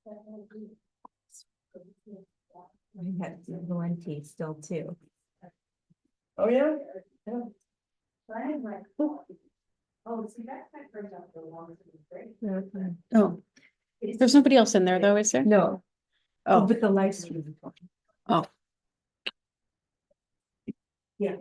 I had Valenti still too. Oh, yeah? Yeah. Oh, see, that's my first job for the longest, it was great. Oh, there's nobody else in there though, is there? No, Oh, but the live stream. oh. Yeah.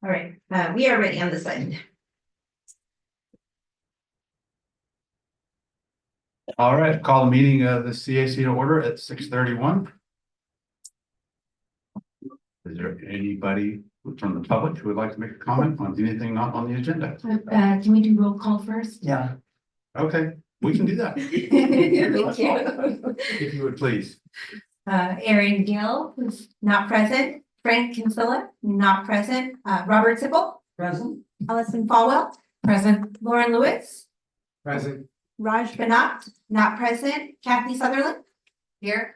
All right, we are ready on this side. All right, call the meeting of the CAC to order at 6:31. Is there anybody from the public who would like to make a comment on anything not on the agenda? Can we do roll call first? Yeah. Okay, we can do that, Thank you. if you would please. Erin Gill, who's not present, Frank Kinsella, not present, Robert Sippel, Present. Allison Falwell, present, Lauren Lewis, Present. Raj Banat, not present, Kathy Sutherland, here,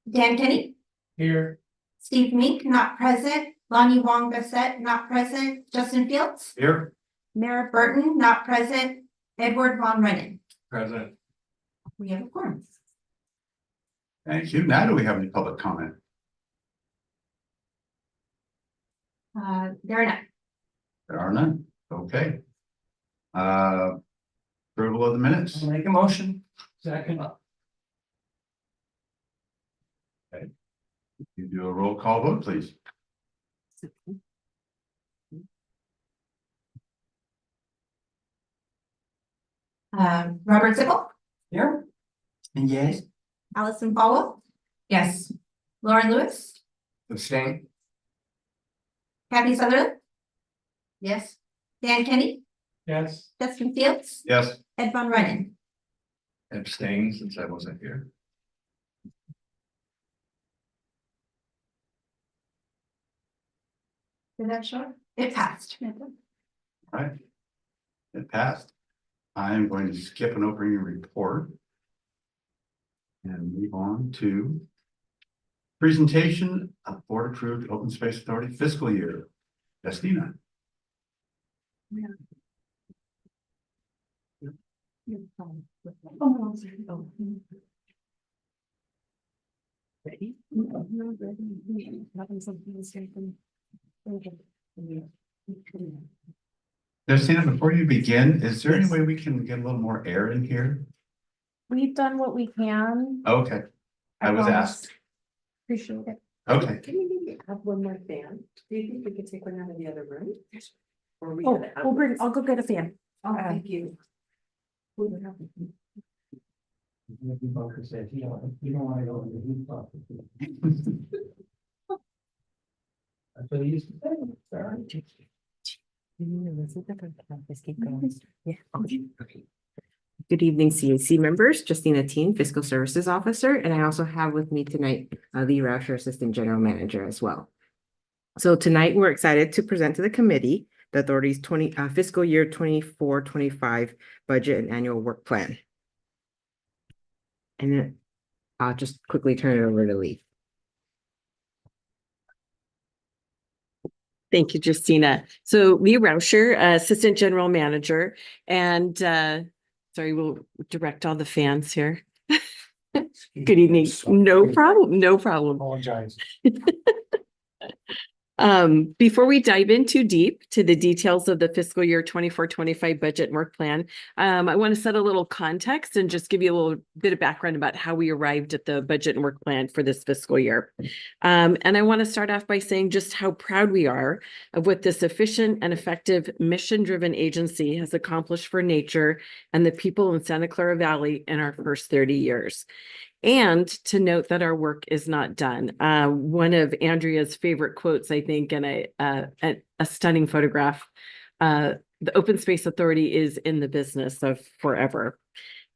Dan Kenny, Here. Steve Mink, not present, Lonnie Wong Bassett, not present, Justin Fields, Here. Mara Burton, not present, Edward Von Rennen. Present. We have a quorum. Thank you. Now, do we have any public comment? There are none. There are none. Okay. Approval of the minutes. I'll make a motion. Second. You do a roll call vote, please. Robert Sippel, Here. And yes. Allison Falwell. Yes. Lauren Lewis, Abstain. Kathy Sutherland. Yes. Dan Kenny, Yes. Justin Fields, Yes. Ed Von Rennen. Abstain since I wasn't here. Is that short? It passed. Right. It passed. I'm going to skip an opening report. And move on to presentation of board approved open space authority fiscal year. Justina. Ready? Justina, before you begin, is there any Yes. way we can get a little more air in here? We've done what we can. Okay, I was promise. asked. Appreciate it. Okay, Can we maybe have one more fan? Do you think we could take one out of the other room? Or we Oh, have it we'll bring, outwards? I'll go get a fan. Oh, thank you. Said, you don't want to go in the heat pump. That's what he used to say. Sorry. Good evening, CAC members, Justina Teen, Fiscal Services Officer, and I also have with me tonight, Lee Rauscher, Assistant General Manager as well. So tonight, we're excited to present to the committee the authority's fiscal year 24-25 budget and annual work plan. And then I'll just quickly turn it over to Lee. Thank you, Justina. So Lee Rauscher, Assistant General Manager, and sorry, we'll direct all the fans here. Good evening. No problem, no problem. Apologize. Before we dive in too deep to the details of the fiscal year 24-25 budget and work plan, I want to set a little context and just give you a little bit of background about how we arrived at the budget and work plan for this fiscal year. And I want to start off by saying just how proud we are of what this efficient and effective mission-driven agency has accomplished for nature and the people in Santa Clara Valley in our first 30 years. And to note that our work is not done. One of Andrea's favorite quotes, I think, and a stunning photograph, the Open Space Authority is in the business of forever.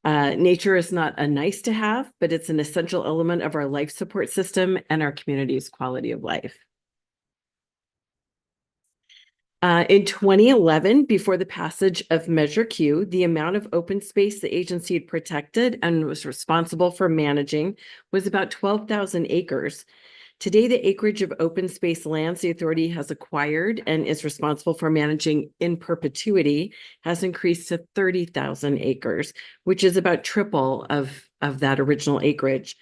Nature is not a nice to have, but it's an essential element of our life support system and our community's quality of life. In 2011, before the passage of Measure Q, the amount of open space the agency had protected and was responsible for managing was about 12,000 acres. Today, the acreage of open space lands the authority has acquired and is responsible for managing in perpetuity has increased to 30,000 acres, which is about triple of that original acreage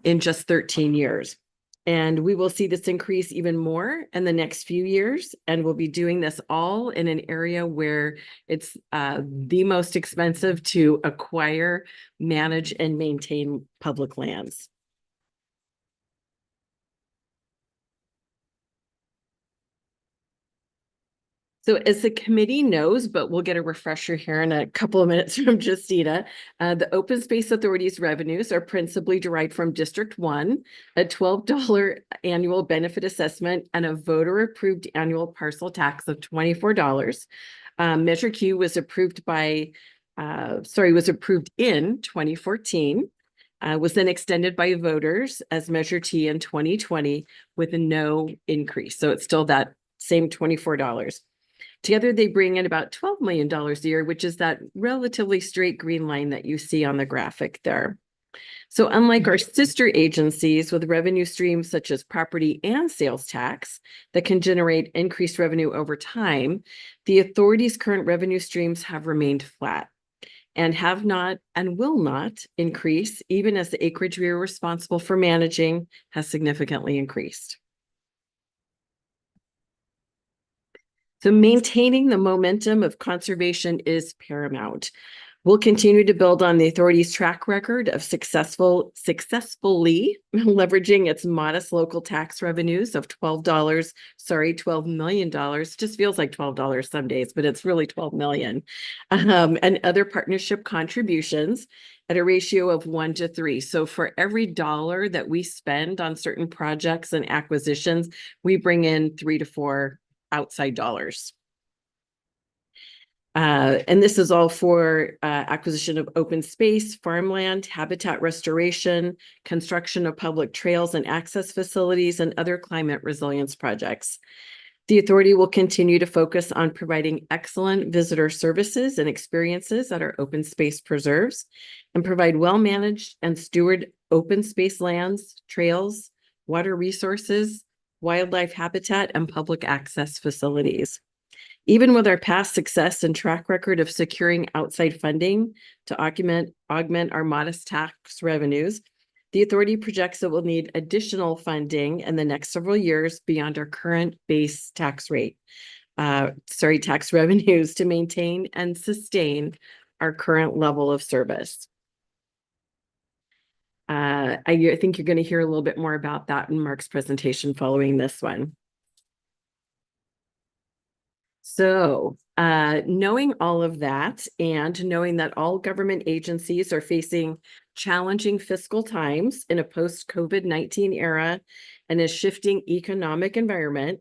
in just 13 years. And we will see this increase even more in the next few years. And we'll be doing this all in an area where it's the most expensive to acquire, manage, and maintain public lands. So as the committee knows, but we'll get a refresher here in a couple of minutes from Justina, the Open Space Authority's revenues are principally derived from District 1, a $12 annual benefit assessment, and a voter-approved annual parcel tax of $24. Measure Q was approved was approved in 2014, was then extended by voters as Measure T in 2020 with no increase. So it's still that same $24. Together, they bring in about $12 million a year, which is that relatively straight green line that you see on the graphic there. So unlike our sister agencies with revenue streams such as property and sales tax that can generate increased revenue over time, the authority's current revenue streams have remained flat and have not and will not increase even as the acreage we are responsible for managing has significantly increased. So maintaining the momentum of conservation is paramount. We'll continue to build on the authority's track record of successfully leveraging its modest local tax revenues of $12 million. Just feels like $12 some days, but it's really 12 million. And other partnership contributions at a ratio of 1 to 3. So for every dollar that we spend on certain projects and acquisitions, we bring in 3 to 4 outside dollars. And this is all for acquisition of open space, farmland, habitat restoration, construction of public trails and access facilities, and other climate resilience projects. The authority will continue to focus on providing excellent visitor services and experiences at our open space preserves and provide well-managed and steward open space lands, trails, water resources, wildlife habitat, and public access facilities. Even with our past success and track record of securing outside funding to augment our modest tax revenues, the authority projects it will need additional funding in the next several years beyond our current base tax revenues to maintain and sustain our current level of service. I think you're going to hear a little bit more about that in Mark's presentation following this one. So, knowing all of that and knowing that all government agencies are facing challenging fiscal times in a post-COVID-19 era and a shifting economic environment,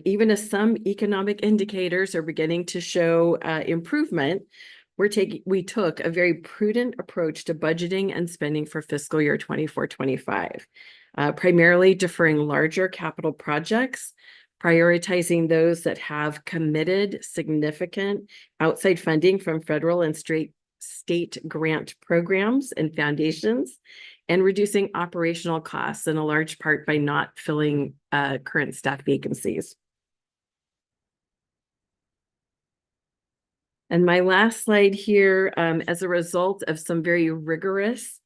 even as some economic indicators are beginning to show improvement, we took a very prudent approach to budgeting and spending for fiscal year 24-25, primarily deferring larger capital projects, prioritizing those that have committed significant outside funding from federal and state grant programs and foundations, and reducing operational costs in a large part by not filling current staff vacancies. And my last slide here, as a result of some very rigorous,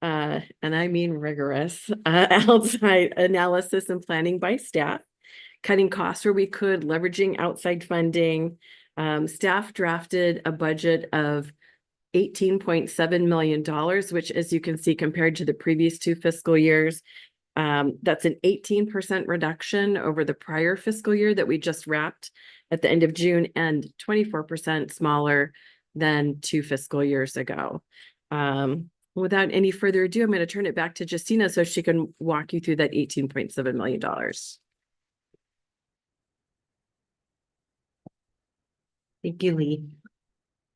and I mean rigorous, outside analysis and planning by staff, cutting costs where we could, leveraging outside funding, staff drafted a budget of $18.7 million, which, as you can see, compared to the previous 2 fiscal years, that's an 18% reduction over the prior fiscal year that we just wrapped at the end of June, and 24% smaller than 2 fiscal years ago. Without any further ado, I'm going to turn it back to Justina so she can walk you through that $18.7 million. Thank you, Lee.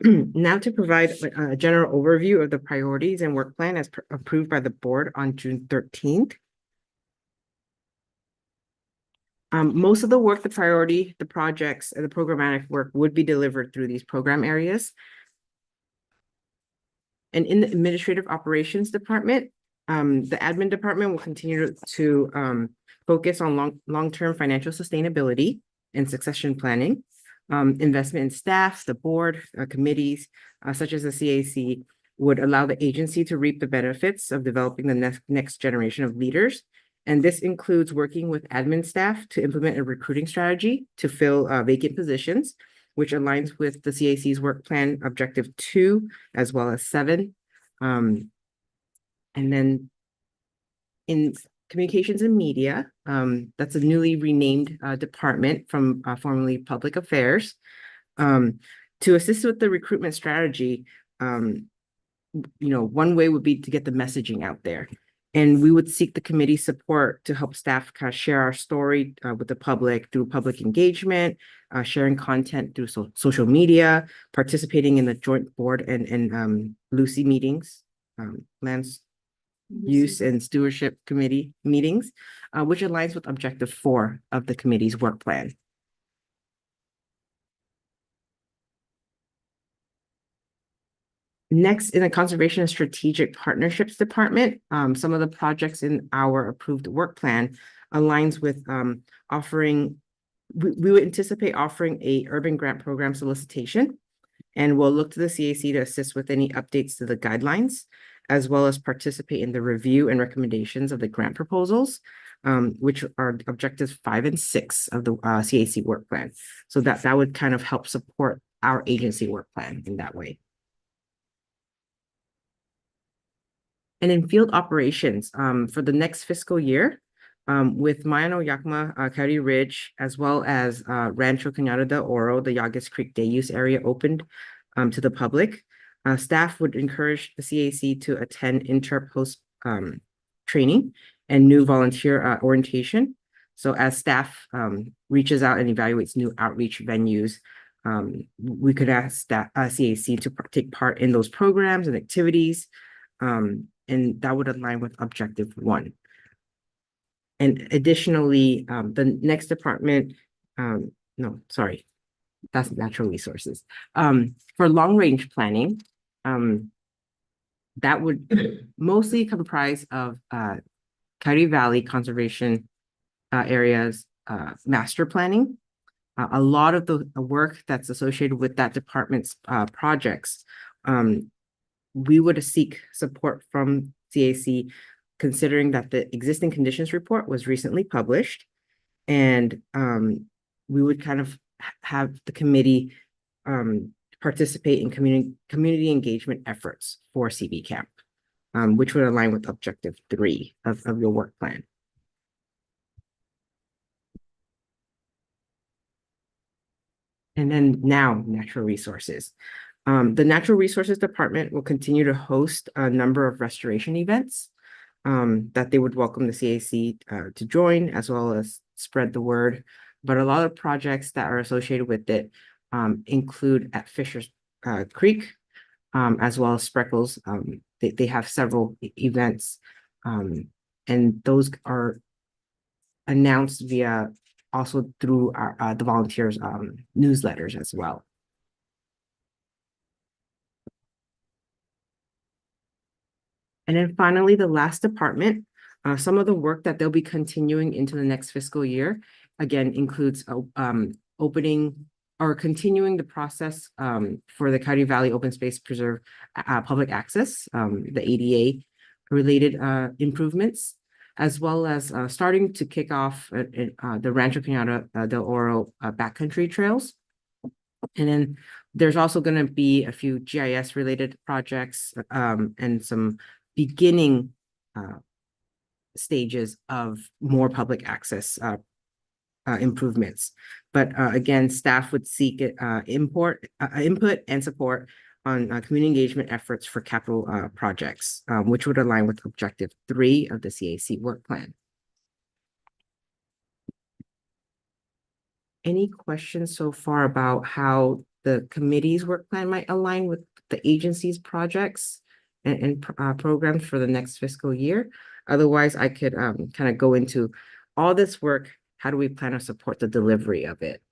Now to provide a general overview of the priorities and work plan as approved by the board on June 13th. Most of the work, the priority, the projects, and the programmatic work would be delivered through these program areas. And in the administrative operations department, the admin department will continue to focus on long-term financial sustainability and succession planning, investment in staff, the board, committees, such as the CAC, would allow the agency to reap the benefits of developing the next generation of leaders. And this includes working with admin staff to implement a recruiting strategy to fill vacant positions, which aligns with the CAC's work plan objective 2 as well as 7. And then in communications and media. That's a newly renamed department from formerly public affairs. To assist with the recruitment strategy, one way would be to get the messaging out there. And we would seek the committee support to help staff kind of share our story with the public through public engagement, sharing content through social media, participating in the joint board and Lucy meetings, lands use and stewardship committee meetings, which aligns with objective 4 of the committee's work plan. Next, in the Conservation and Strategic Partnerships Department, some of the projects in our approved work plan aligns with offering, we would anticipate offering a urban grant program solicitation, and we'll look to the CAC to assist with any updates to the guidelines, as well as participate in the review and recommendations of the grant proposals, which are objectives 5 and 6 of the CAC work plan. So that would kind of help support our agency work plan in that way. And in field operations, for the next fiscal year, with Mayano Yakima, Coyote Ridge, as well as Rancho Cañada de Oro, the Yagas Creek Day Use Area opened to the public, staff would encourage the CAC to attend inter-post training and new volunteer orientation. So as staff reaches out and evaluates new outreach venues, we could ask that CAC to take part in those programs and activities. And that would align with objective 1. And additionally, the next department, that's natural resources. For long-range planning, that would mostly comprise of Coyote Valley Conservation Areas master planning. A lot of the work that's associated with that department's projects, we would seek support from CAC, considering that the existing conditions report was recently published, and we would kind of have the committee participate in community engagement efforts for CB Camp, which would align with objective 3 of your work plan. And then now natural resources. The Natural Resources Department will continue to host a number of restoration events that they would welcome the CAC to join, as well as spread the word. But a lot of projects that are associated with it include at Fisher's Creek, as well as Spreckles. They have several events, and those are announced via also through our, the volunteers' newsletters as well. And then finally, the last department, some of the work that they'll be continuing into the next fiscal year, again, includes opening or continuing the process for the Coyote Valley Open Space Preserve public access, the ADA related improvements, as well as starting to kick off the Rancho Cañada del Oro backcountry trails. And then there's also going to be a few GIS related projects and some beginning stages of more public access improvements. But again, staff would seek input and support on community engagement efforts for capital projects, which would align with objective 3 of the CAC work plan. Any questions so far about how the committee's work plan might align with the agency's projects and programs for the next fiscal year? Otherwise, I could kind of go into all this work. How do we plan to support the delivery of it?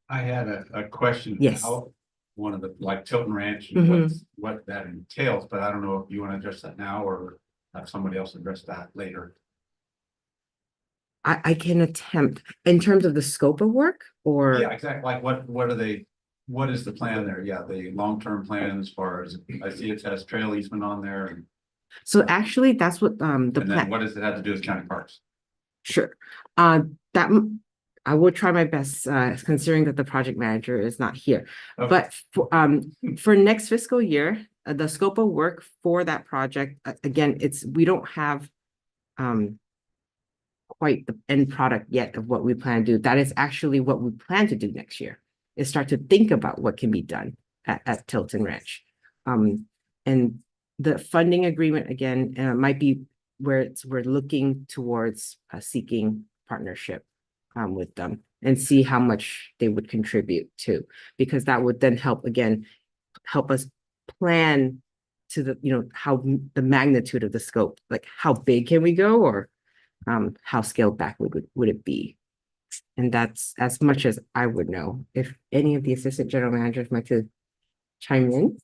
I had a question. Yes. How one of the, like Tilton Ranch, Mhm. and what that entails, but I don't know if you want to address that now or have somebody else address that later. I can attempt in terms of the scope of work, or Yeah, exactly. Like what are they, what is the plan there? Yeah, the long-term plan as far as, I see it has trail easement on there, and so actually that's what the then plan. what does it have to do with county parks? Sure. That I will try my best, considering that the project manager is not here. Okay. But for next fiscal year, the scope of work for that project, again, we don't have quite the end product yet of what we plan to do. That is actually what we plan to do next year, is start to think about what can be done at Tilton Ranch. And the funding agreement, again, might be where we're looking towards seeking partnership with them and see how much they would contribute to, because that would then help us plan to how the magnitude of the scope, like how big can we go, or how scaled back would it be? And that's as much as I would know. If any of the assistant general managers might to chime in.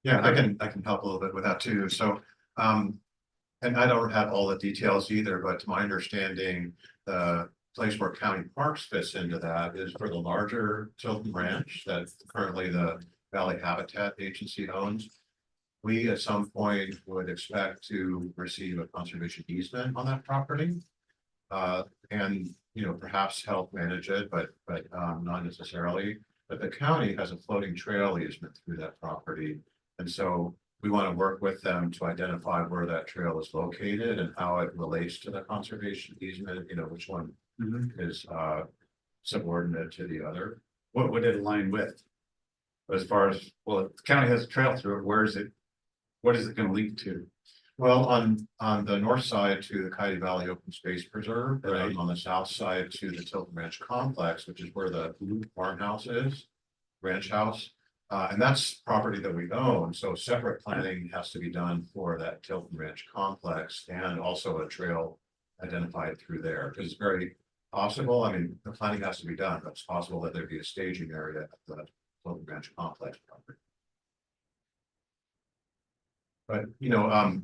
Yeah, I can help a little bit with that too. So, and I don't have all the details either, but to my understanding, the place where County Parks fits into that is for the larger Tilton Ranch that currently the Valley Habitat Agency owns. We at some point would expect to receive a conservation easement on that property. And, perhaps help manage it, but not necessarily. But the county has a floating trail easement through that property. And so we want to work with them to identify where that trail is located and how it relates to the conservation easement, which one is subordinate to the other. What would it align with? As far as, well, if the county has a trail through it, what is it gonna link to? Well, on the north side to the Coyote Valley Open Space Preserve, Right. and on the south side to the Tilton Ranch Complex, which is where the farmhouse is, ranch house. And that's property that we own, so separate planning has to be done for that Tilton Ranch Complex and also a trail identified through there, because it's very possible, the planning has to be done, but it's possible that there'd be a staging area at the Tilton Ranch Complex property. But,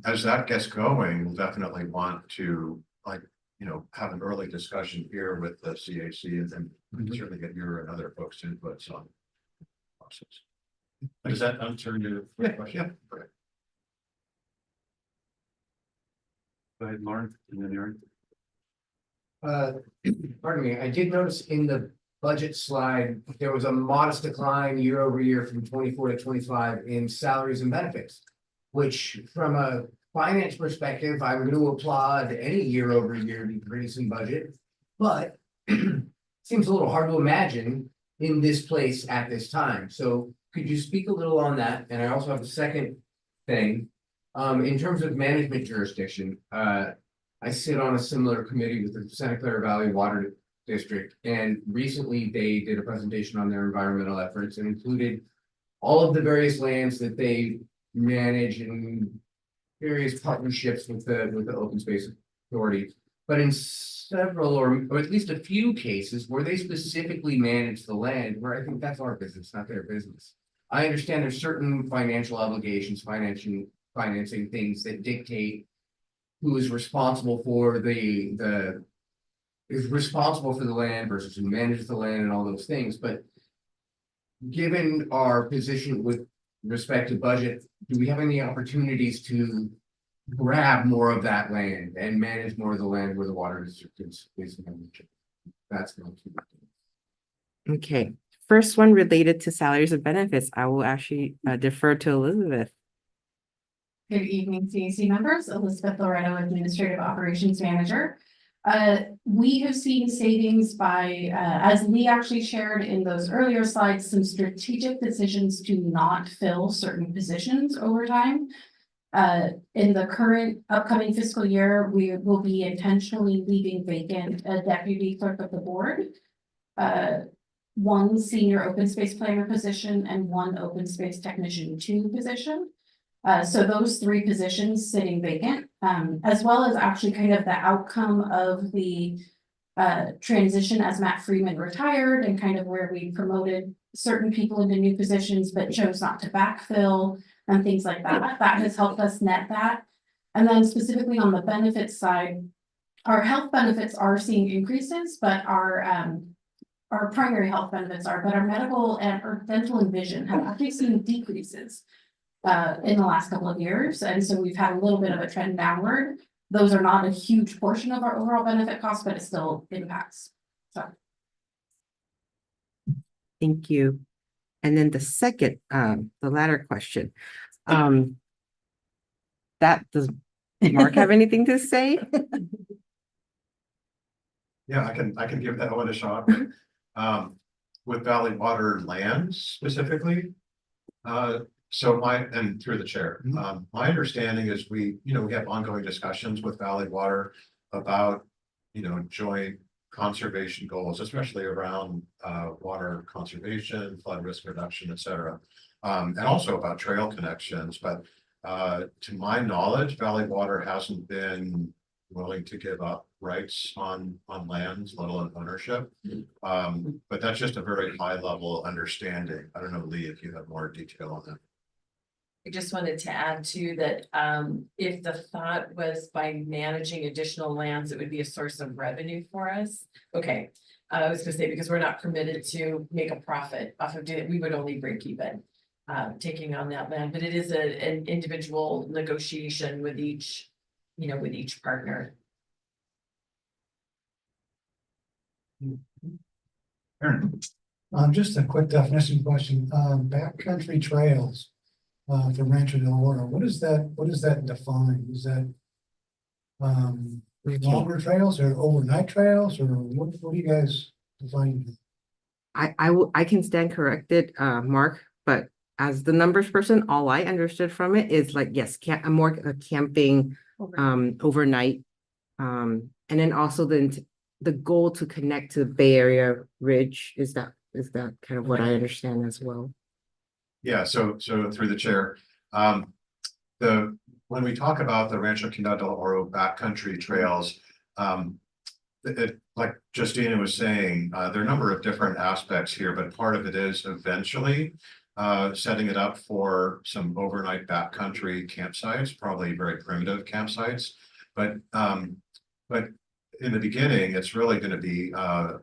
as that gets going, we'll definitely want to, have an early discussion here with the CAC and then certainly get your and other folks' inputs on the process. Does that answer your question? Go ahead, Lauren, and then Aaron. Pardon me, I did notice in the budget slide, there was a modest decline year over year from 24 to 25 in salaries and benefits. Which from a finance perspective, I'm going to applaud any year over year decrease in budget. But seems a little hard to imagine in this place at this time. So could you speak a little on that? And I also have a second thing. In terms of management jurisdiction, I sit on a similar committee with the Santa Clara Valley Water District. And recently they did a presentation on their environmental efforts and included all of the various lands that they manage in various partnerships with the Open Space Authority, but in several or at least a few cases where they specifically manage the land, where I think that's our business, not their business. I understand there's certain financial obligations, financing things that dictate who is responsible for the land versus who manages the land and all those things, but given our position with respect to budget, do we have any opportunities to grab more of that land and manage more of the land where the water district is managed? That's going to be. Okay, first one related to salaries and benefits, I will actually defer to Elizabeth. Good evening, CAC members. Elizabeth Loretto, Administrative Operations Manager. We have seen savings by, as Lee actually shared in those earlier slides, some strategic decisions to not fill certain positions over time. In the current upcoming fiscal year, we will be intentionally leaving vacant a deputy clerk of the board, one senior open space planner position, and one open space technician 2 position. So those 3 positions sitting vacant, as well as actually kind of the outcome of the transition as Matt Freeman retired and kind of where we promoted certain people into new positions, but chose not to backfill and things like that. That has helped us net that. And then specifically on the benefits side, our health benefits are seeing increases, but our primary health benefits are, but our medical and or dental and vision have actually seen decreases in the last couple of years. And so we've had a little bit of a trend downward. Those are not a huge portion of our overall benefit costs, but it still impacts. So. Thank you. And then the second, the latter question. That does Mark have anything to say? Yeah, I can give that one a shot. With Valley Water Lands specifically. And through the chair, my understanding is we have ongoing discussions with Valley Water about, joint conservation goals, especially around water conservation, flood risk reduction, et cetera. And also about trail connections, but to my knowledge, Valley Water hasn't been willing to give up rights on lands, let alone ownership. But that's just a very high level understanding. I don't know, Lee, if you have more detail on that. I just wanted to add too that if the thought was by managing additional lands, it would be a source of revenue for us. Okay, I was gonna say, because we're not permitted to make a profit off of it, we would only break even taking on that land, but it is an individual negotiation with each, with each partner. Aaron, Just a quick definition question, backcountry trails, for Rancho del Oro, what does that define? Is that longer trails or overnight trails, or what do you guys define? I can stand corrected, Mark, but as the numbers person, all I understood from it is like, yes, more camping, overnight. And then also the goal to connect to the Bay Area Ridge, is that kind of what I understand as well? Yeah, so through the chair, when we talk about the Rancho Quindío del Oro backcountry trails, like Justina was saying, there are a number of different aspects here, but part of it is eventually setting it up for some overnight backcountry campsites, probably very primitive campsites. But in the beginning, it's really going to be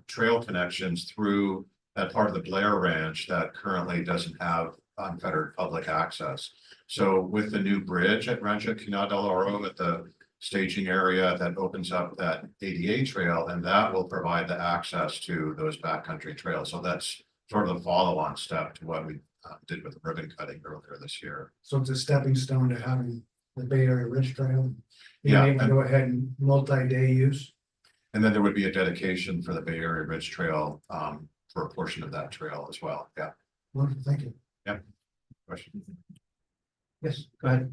trail connections through that part of the Blair Ranch that currently doesn't have unfettered public access. So with the new bridge at Rancho Quindío del Oro at the staging area, that opens up that ADA trail, and that will provide the access to those backcountry trails. So that's sort of the follow-on step to what we did with the ribbon cutting earlier this year. So it's a stepping stone to having the Bay Area Ridge Trail. Yeah. Able to go ahead and multi-day use. And then there would be a dedication for the Bay Area Ridge Trail for a portion of that trail as well. Yeah. Wonderful, thank you. Question. Yes, go ahead.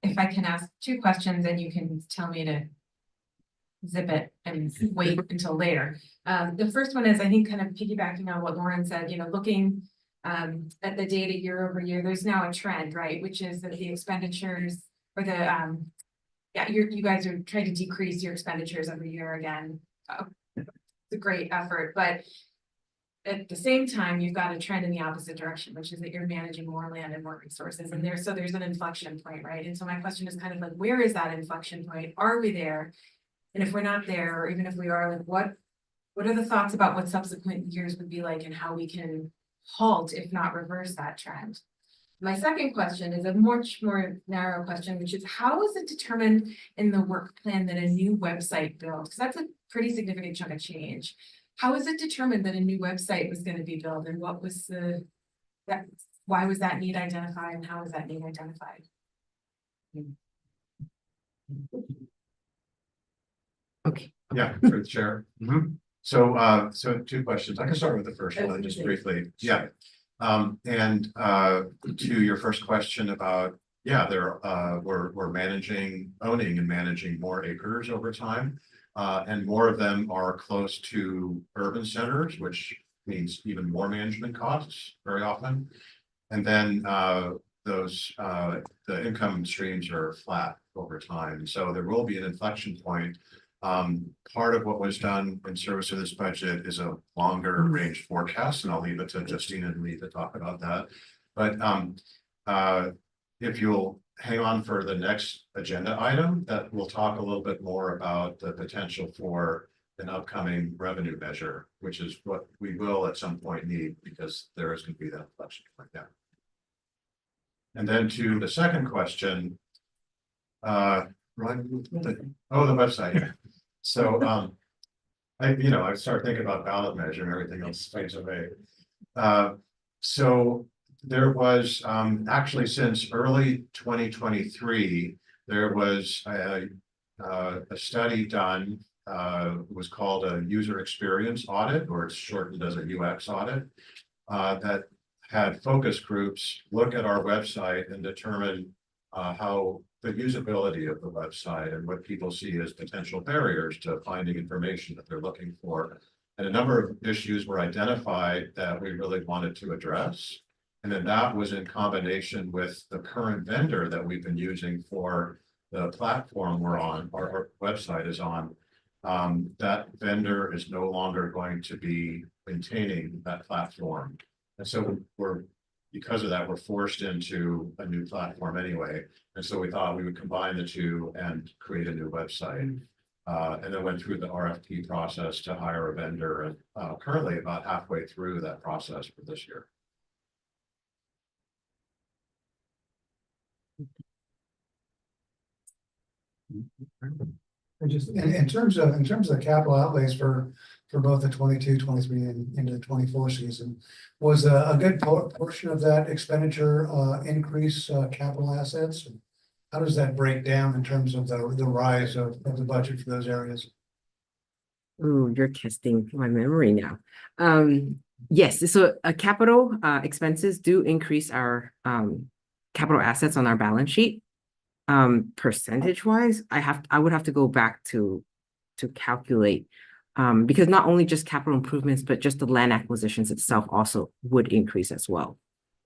If I can ask two questions and you can tell me to zip it and wait until later. The first one is, I think, kind of piggybacking on what Lauren said, looking at the data year over year, there's now a trend, right? Which is that the expenditures or the, you guys are trying to decrease your expenditures every year again. It's a great effort, but at the same time, you've got a trend in the opposite direction, which is that you're managing more land and more resources. And there's an inflection point, right? And so my question is kind of like, where is that inflection point? Are we there? And if we're not there, or even if we are, like, what are the thoughts about what subsequent years would be like and how we can halt, if not reverse, that trend? My second question is a much more narrow question, which is, how is it determined in the work plan that a new website built? Because that's a pretty significant chunk of change. How is it determined that a new website was going to be built, and what was why was that need identified, and how was that need identified? Okay. Yeah, through the chair. So two questions. I can start with the first one just briefly. Yeah. And to your first question about, we're owning and managing more acres over time. And more of them are close to urban centers, which means even more management costs very often. And then the income streams are flat over time. So there will be an inflection point. Part of what was done in service of this budget is a longer range forecast, and I'll leave it to Justina and Lee to talk about that. But if you'll hang on for the next agenda item, that we'll talk a little bit more about the potential for an upcoming revenue measure, which is what we will at some point need, because there is going to be that inflection point there. And then to the second question, the website. So I start thinking about ballot measure and everything else fades away. So There was, actually since early 2023, there was a study done. It was called a user experience audit, or it's shortened as a UX audit. That had focus groups look at our website and determine how the usability of the website and what people see as potential barriers to finding information that they're looking for. And a number of issues were identified that we really wanted to address. And then that was in combination with the current vendor that we've been using for the platform we're on, our website is on. That vendor is no longer going to be maintaining that platform. And so because of that, we're forced into a new platform anyway. And so we thought we would combine the two and create a new website. And then went through the RFP process to hire a vendor, and currently about halfway through that process for this year. Just in terms of the capital outlays for both the 22, 23 and into the 24 season, was a good portion of that expenditure increase capital assets? How does that break down in terms of the rise of the budget for those areas? Ooh, you're testing my memory now. Yes, so capital expenses do increase our capital assets on our balance sheet. Percentage wise, I would have to go back to calculate, because not only just capital improvements, but just the land acquisitions itself also would increase as well.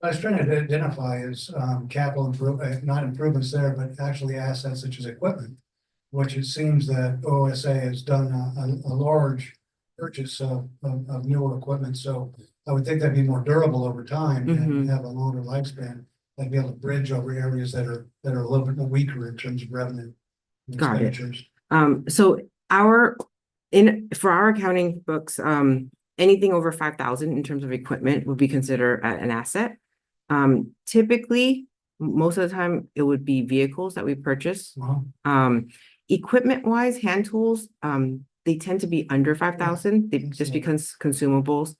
I was trying to identify as capital not improvements there, but actually assets such as equipment, which it seems that OSA has done a large purchase of newer equipment. So I would think that'd be more durable over time and have a longer lifespan. Like be able to bridge over areas that are a little bit weaker in terms of revenue and Got it. expenditures. So for our accounting books, anything over 5,000 in terms of equipment would be considered an asset. Typically, most of the time it would be vehicles that we purchase. Equipment wise, hand tools, they tend to be under 5,000. They just becomes consumables.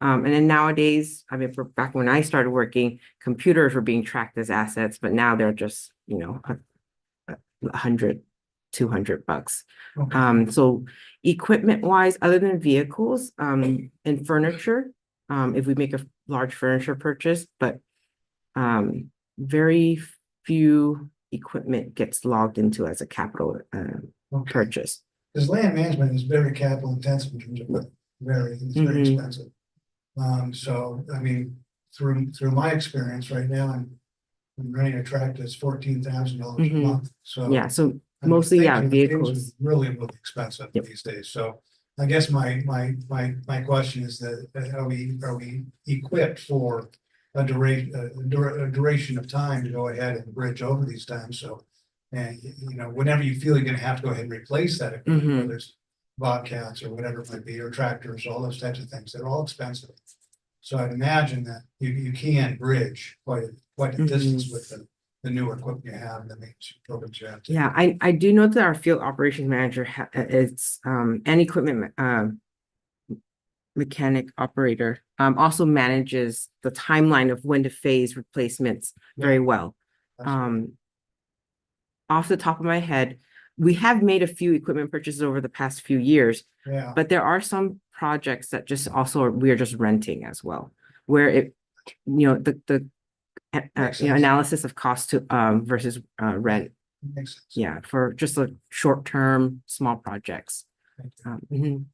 And then nowadays, I mean, back when I started working, computers were being tracked as assets, but now they're just, $100, $200. Okay. So equipment wise, other than vehicles, and furniture, if we make a large furniture purchase, but very few equipment gets logged into as a capital Okay. purchase. Because land management is very capital intensive in terms of it's very expensive. So I mean, through my experience right now, I'm running a tractor that's $14,000 a month. So Yeah, so I'm mostly, thinking things vehicles. are really expensive Yep. these days. So I guess my question is that are we equipped for a duration of time to go ahead and bridge over these times? So, and whenever you feel you're gonna have to go ahead and replace that equipment, whether it's Bobcats or whatever it might be, or tractors, all those types of things, they're all expensive. So I'd imagine that you can bridge quite a distance with the newer equipment you have, and the maintenance programs you have. Yeah, I do know that our field operations manager is an equipment mechanic operator, also manages the timeline of when to phase replacements very well. Off the top of my head, we have made a few equipment purchases over the past few years, Yeah. but there are some projects that just also we are just renting as well, where it, the Makes sense. analysis of cost to versus rent. Makes sense. Yeah, for just a short-term, small projects. Thank you.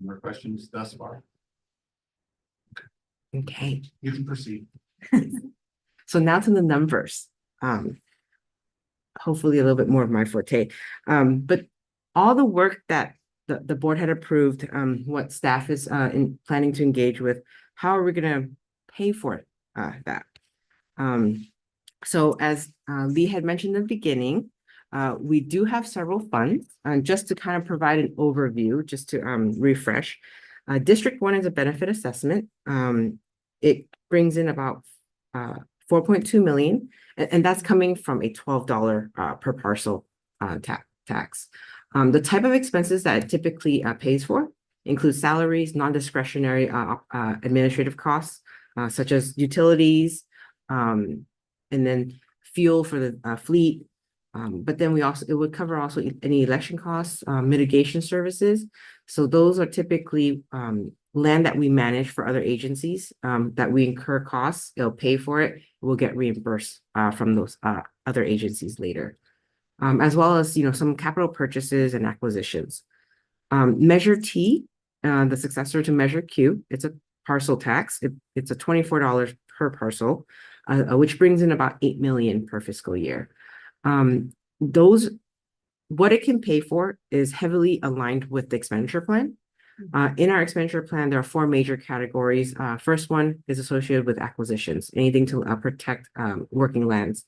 More questions thus far? Okay, You can proceed. so now to the numbers. Hopefully a little bit more of my forte. But all the work that the board had approved, what staff is planning to engage with, how are we gonna pay for it? That. So as Lee had mentioned in the beginning, we do have several funds, and just to kind of provide an overview, just to refresh. District 1 is a benefit assessment. It brings in about 4.2 million, and that's coming from a $12 per parcel tax. The type of expenses that it typically pays for includes salaries, non-discretionary administrative costs, such as utilities, and then fuel for the fleet. But then it would cover also any election costs, mitigation services. So those are typically land that we manage for other agencies, that we incur costs, it'll pay for it, we'll get reimbursed from those other agencies later. As well as, some capital purchases and acquisitions. Measure T, the successor to Measure Q, it's a parcel tax. It's a $24 per parcel, which brings in about 8 million per fiscal year. What it can pay for is heavily aligned with the expenditure plan. In our expenditure plan, there are 4 major categories. First one is associated with acquisitions, anything to protect working lands.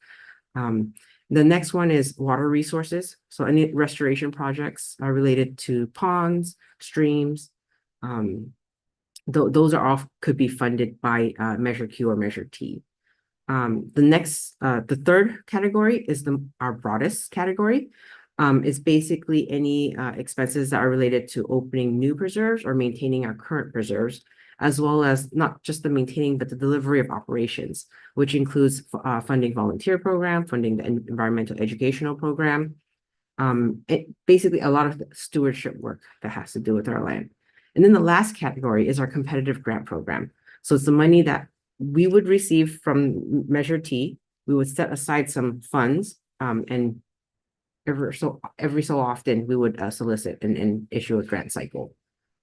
The next one is water resources. So any restoration projects are related to ponds, streams. Those are all could be funded by Measure Q or Measure T. The third category is our broadest category. It's basically any expenses that are related to opening new preserves or maintaining our current preserves, as well as not just the maintaining, but the delivery of operations, which includes funding volunteer program, funding the environmental educational program. Basically a lot of stewardship work that has to do with our land. And then the last category is our competitive grant program. So it's the money that we would receive from Measure T. We would set aside some funds, and every so often we would solicit and issue a grant cycle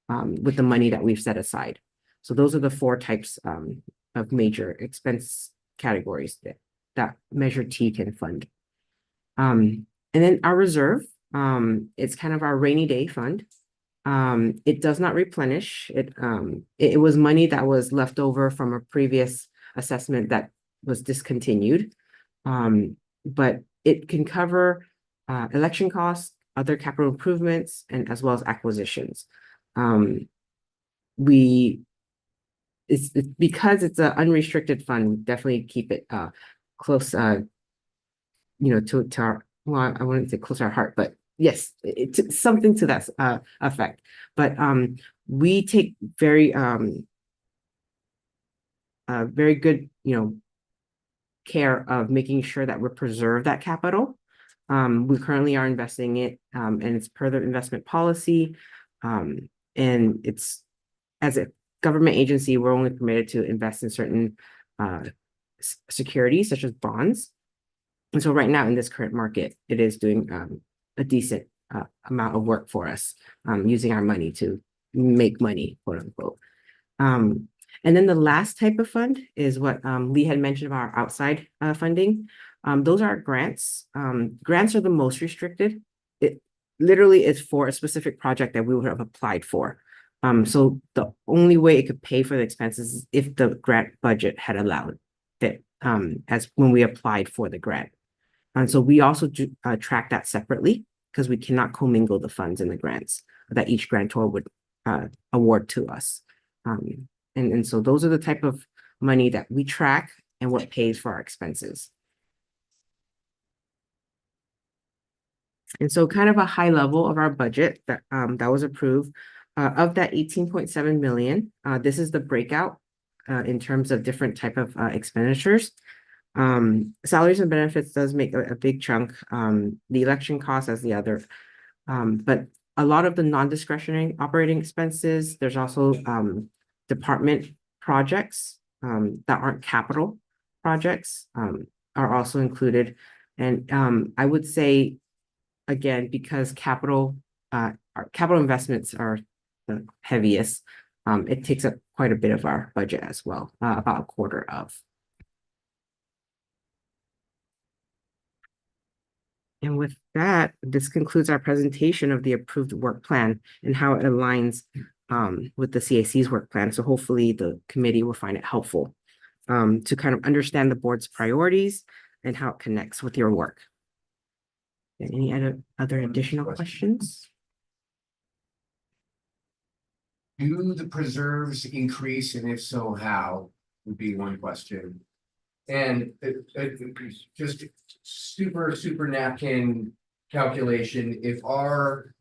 with the money that we've set aside. So those are the 4 types of major expense categories that Measure T can fund. And then our reserve, it's kind of our rainy day fund. It does not replenish. It was money that was left over from a previous assessment that was discontinued. But it can cover election costs, other capital improvements, and as well as acquisitions. It's because it's an unrestricted fund, we definitely keep it close, to our, well, I wouldn't say close to our heart, but yes, it's something to that effect. But we take very good, care of making sure that we preserve that capital. We currently are investing it, and it's per the investment policy. And it's, as a government agency, we're only permitted to invest in certain securities such as bonds. And so right now in this current market, it is doing a decent amount of work for us, using our money to make money, quote unquote. And then the last type of fund is what Lee had mentioned about our outside funding. Those are grants. Grants are the most restricted. It literally is for a specific project that we would have applied for. So the only way it could pay for the expenses is if the grant budget had allowed it, as when we applied for the grant. And so we also do, track that separately, because we cannot commingle the funds in the grants that each grantor would award to us. And so those are the type of money that we track and what pays for our expenses. And so kind of a high level of our budget that was approved. Of that 18.7 million, this is the breakout in terms of different type of expenditures. Salaries and benefits does make a big chunk, the election costs as the other. But a lot of the non-discretionary operating expenses, there's also department projects that aren't capital projects are also included. And I would say, again, because capital investments are the heaviest, it takes up quite a bit of our budget as well, about a quarter of. And with that, this concludes our presentation of the approved work plan and how it aligns with the CAC's work plan. So hopefully the committee will find it helpful to kind of understand the board's priorities and how it connects with your work. Any other additional questions? Do the preserves increase, and if so, how, would be one question. And just super napkin calculation, if our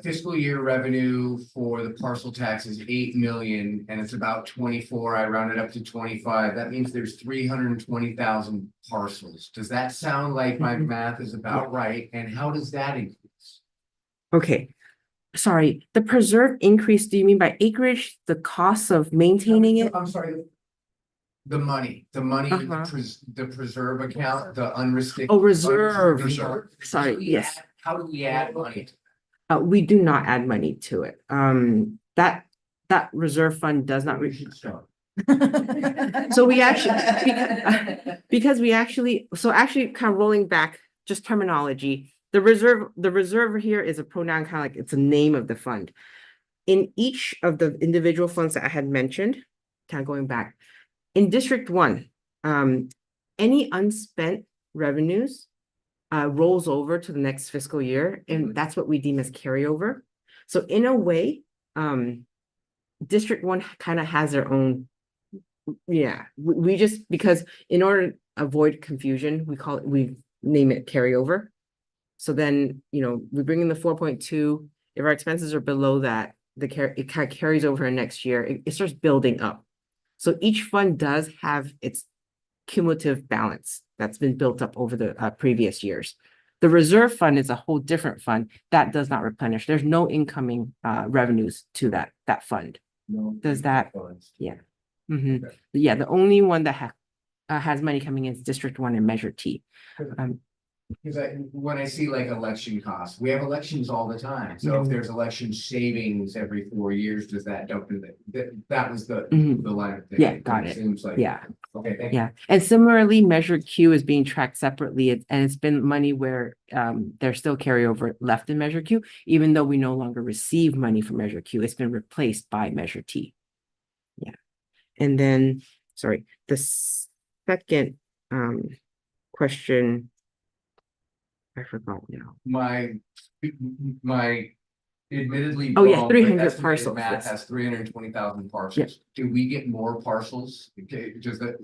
fiscal year revenue for the parcel tax is 8 million and it's about 24. I rounded up to 25. That means there's 320,000 parcels. Does that sound like my math is about right? And how does that increase? Okay. Sorry, the preserve increase, do you mean by acreage, the cost of maintaining it? I'm sorry. The money in Uh-huh. the preserve account, the unrestricted. Oh, reserve. Reserve. Sorry, Do we yes. add- How do we add money? We do not add money to it. That reserve fund does not. So we actually, because we actually, so actually kind of rolling back, just terminology. The reserve here is a pronoun, kind of like it's a name of the fund. In each of the individual funds that I had mentioned, kind of going back, in District 1, any unspent revenues rolls over to the next fiscal year, and that's what we deem as carryover. So in a way, District 1 kind of has their own. Yeah, we just, because in order to avoid confusion, we name it carryover. So then, we bring in the 4.2, if our expenses are below that, it kind of carries over in next year, it starts building up. So each fund does have its cumulative balance that's been built up over the previous years. The reserve fund is a whole different fund that does not replenish. There's no incoming revenues to that fund. Does that? Yeah. Mhm. Okay. Yeah, the only one that has money coming in is District 1 and Measure T. Because when I see like election costs, we have elections all the time. So if there's election savings every 4 years, does that dump in that was the Mhm. line of thing. Yeah, got it. Seems like. Yeah. Okay, thank you. Yeah, and similarly, Measure Q is being tracked separately, and it's been money where there's still carryover left in Measure Q, even though we no longer receive money from Measure Q, it's been replaced by Measure T. Yeah, and then, sorry, the second question, I forgot now. My admittedly. Oh, yeah, wrong, but 300 estimated parcels, Math yes. has 320,000 parcels. Do we get more parcels? Okay, just that,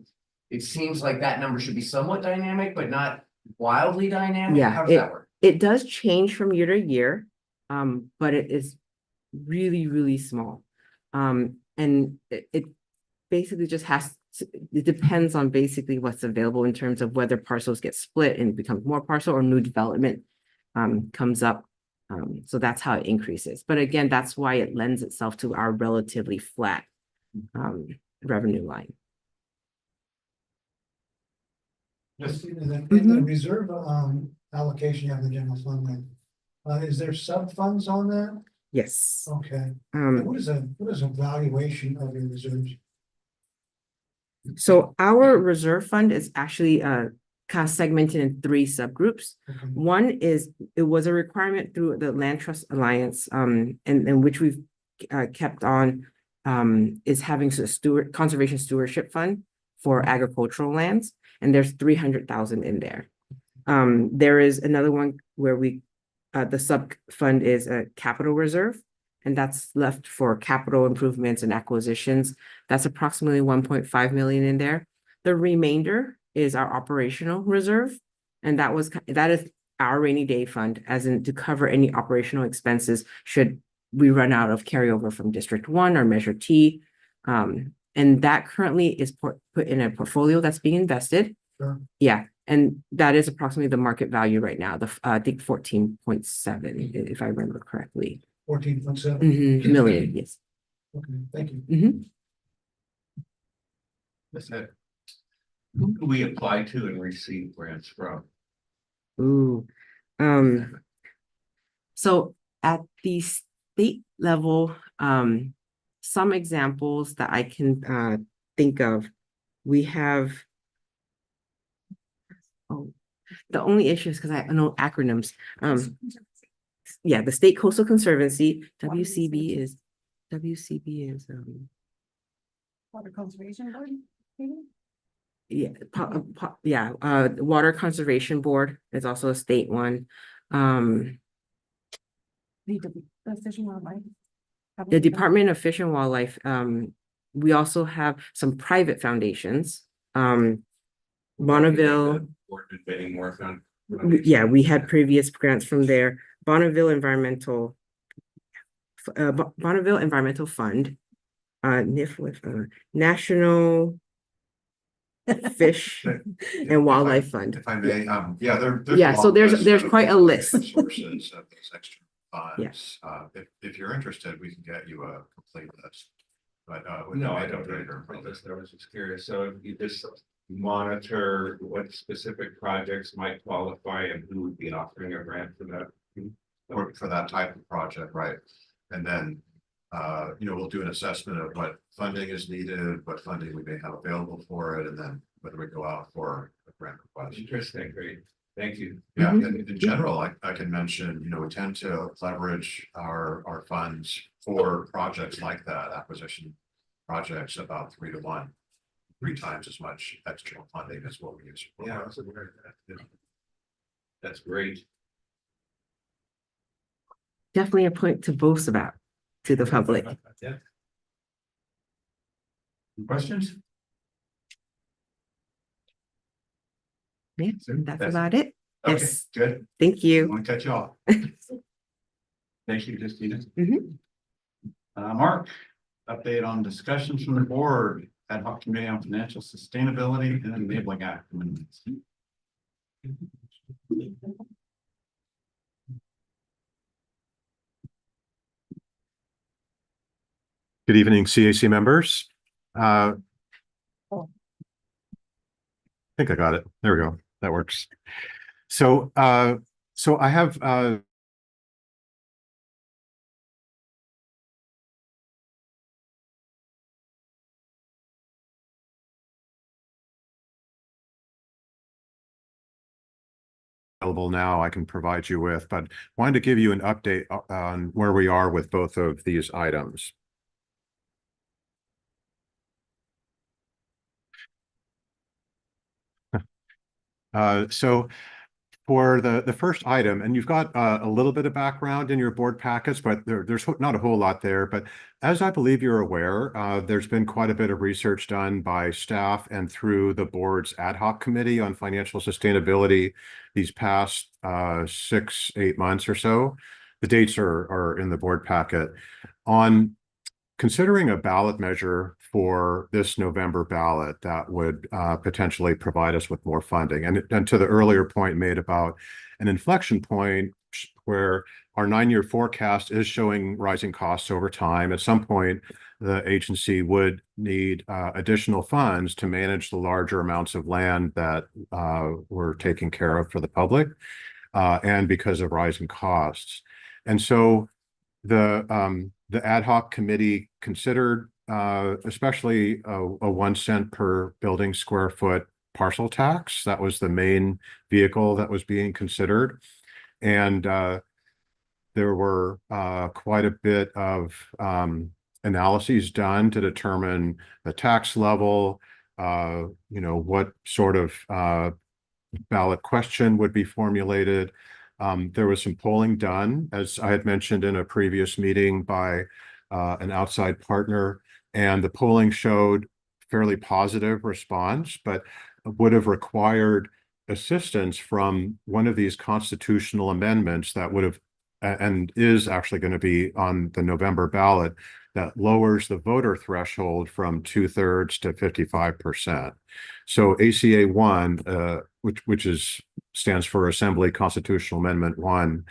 it seems like that number should be somewhat dynamic, but not wildly dynamic. Yeah, How does that work? It does change from year to year, but it is really, really small. And it basically just it depends on basically what's available in terms of whether parcels get split and becomes more parcel or new development comes up. So that's how it increases. But again, that's why it lends itself to our relatively flat revenue line. Just in the reserve allocation of the general fund, then, is there sub funds on that? Yes. Okay. Um, What is a valuation of your reserves? so our reserve fund is actually kind of segmented in 3 subgroups. Okay. One is, it was a requirement through the Land Trust Alliance, and which we've kept on, is having a conservation stewardship fund for agricultural lands, and there's 300,000 in there. There is another one where the sub fund is a capital reserve, and that's left for capital improvements and acquisitions. That's approximately 1.5 million in there. The remainder is our operational reserve, and that is our rainy day fund, as in to cover any operational expenses should we run out of carryover from District 1 or Measure T. And that currently is put in a portfolio that's being invested. Sure. Yeah, and that is approximately the market value right now, I think 14.7, if I remember correctly. 14.7. Million, yes. Okay, thank you. Mhm. Listen, who do we apply to and receive grants from? Ooh, so at the state level, some examples that I can think of, we have. Oh, the only issue is because I know acronyms. Yeah, the State Coastal Conservancy, WCB is. Water Conservation Board, maybe? Yeah, Water Conservation Board is also a state one. The Fish and Wildlife. The Department of Fish and Wildlife, we also have some private foundations. Bonneville, Or bidding work on. yeah, we had previous grants from there. Bonneville Environmental, Bonneville Environmental Fund, NIF with National Fish and Wildlife Fund. If I may, yeah, there's. Yeah, a so long there's list of quite a list. Sources of those extra Yeah. funds. If you're interested, we can get you a complete list. But, No, I don't really know this. I was just curious. So if you just monitor what specific projects might qualify and who would be offering a grant for that. For that type of project, right? And then, we'll do an assessment of what funding is needed, what funding we may have available for it, and then whether we go out for a grant request. Interesting, great. Thank you. Yeah, and in general, I can mention, we tend to leverage our funds for projects like that, acquisition projects about 3 to 1, 3 times as much external funding as what we use. Yeah, I was aware of that. Yeah. That's great. Definitely a point to boast about to the public. Yeah. Questions? Yeah, that's about it. Okay, Yes, good. thank you. Want to catch you off. Thank you, Justina. Mhm. Mark, update on discussions from the board, ad hoc committee on financial sustainability and enabling act amendments. Good evening, CAC members. I think I got it. There we go. That works. So I have available now I can provide you with, but wanted to give you an update on where we are with both of these items. So for the first item, and you've got a little bit of background in your board packets, but there's not a whole lot there. But as I believe you're aware, there's been quite a bit of research done by staff and through the board's ad hoc committee on financial sustainability these past 6-8 months or so. The dates are in the board packet on considering a ballot measure for this November ballot that would potentially provide us with more funding. And to the earlier point made about an inflection point where our 9-year forecast is showing rising costs over time. At some point, the agency would need additional funds to manage the larger amounts of land that we're taking care of for the public and because of rising costs. And so the ad hoc committee considered especially a 1 cent per building square foot parcel tax. That was the main vehicle that was being considered. And there were quite a bit of analyses done to determine the tax level, what sort of ballot question would be formulated. There was some polling done, as I had mentioned in a previous meeting, by an outside partner, and the polling showed fairly positive response, but would have required assistance from one of these constitutional amendments that would have, and is actually going to be on the November ballot, that lowers the voter threshold from 2/3 to 55%. So ACA 1, which stands for Assembly Constitutional Amendment 1,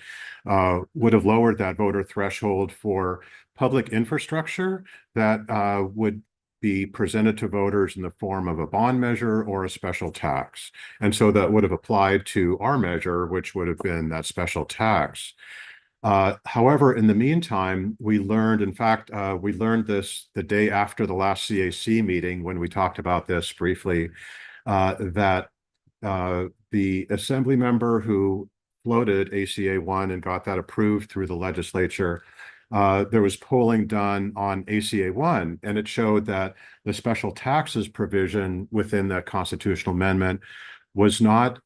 would have lowered that voter threshold for public infrastructure that would be presented to voters in the form of a bond measure or a special tax. And so that would have applied to our measure, which would have been that special tax. However, in the meantime, we learned, in fact, we learned this the day after the last CAC meeting when we talked about this briefly, that the assembly member who floated ACA 1 and got that approved through the legislature, there was polling done on ACA 1, and it showed that the special taxes provision within that constitutional amendment was not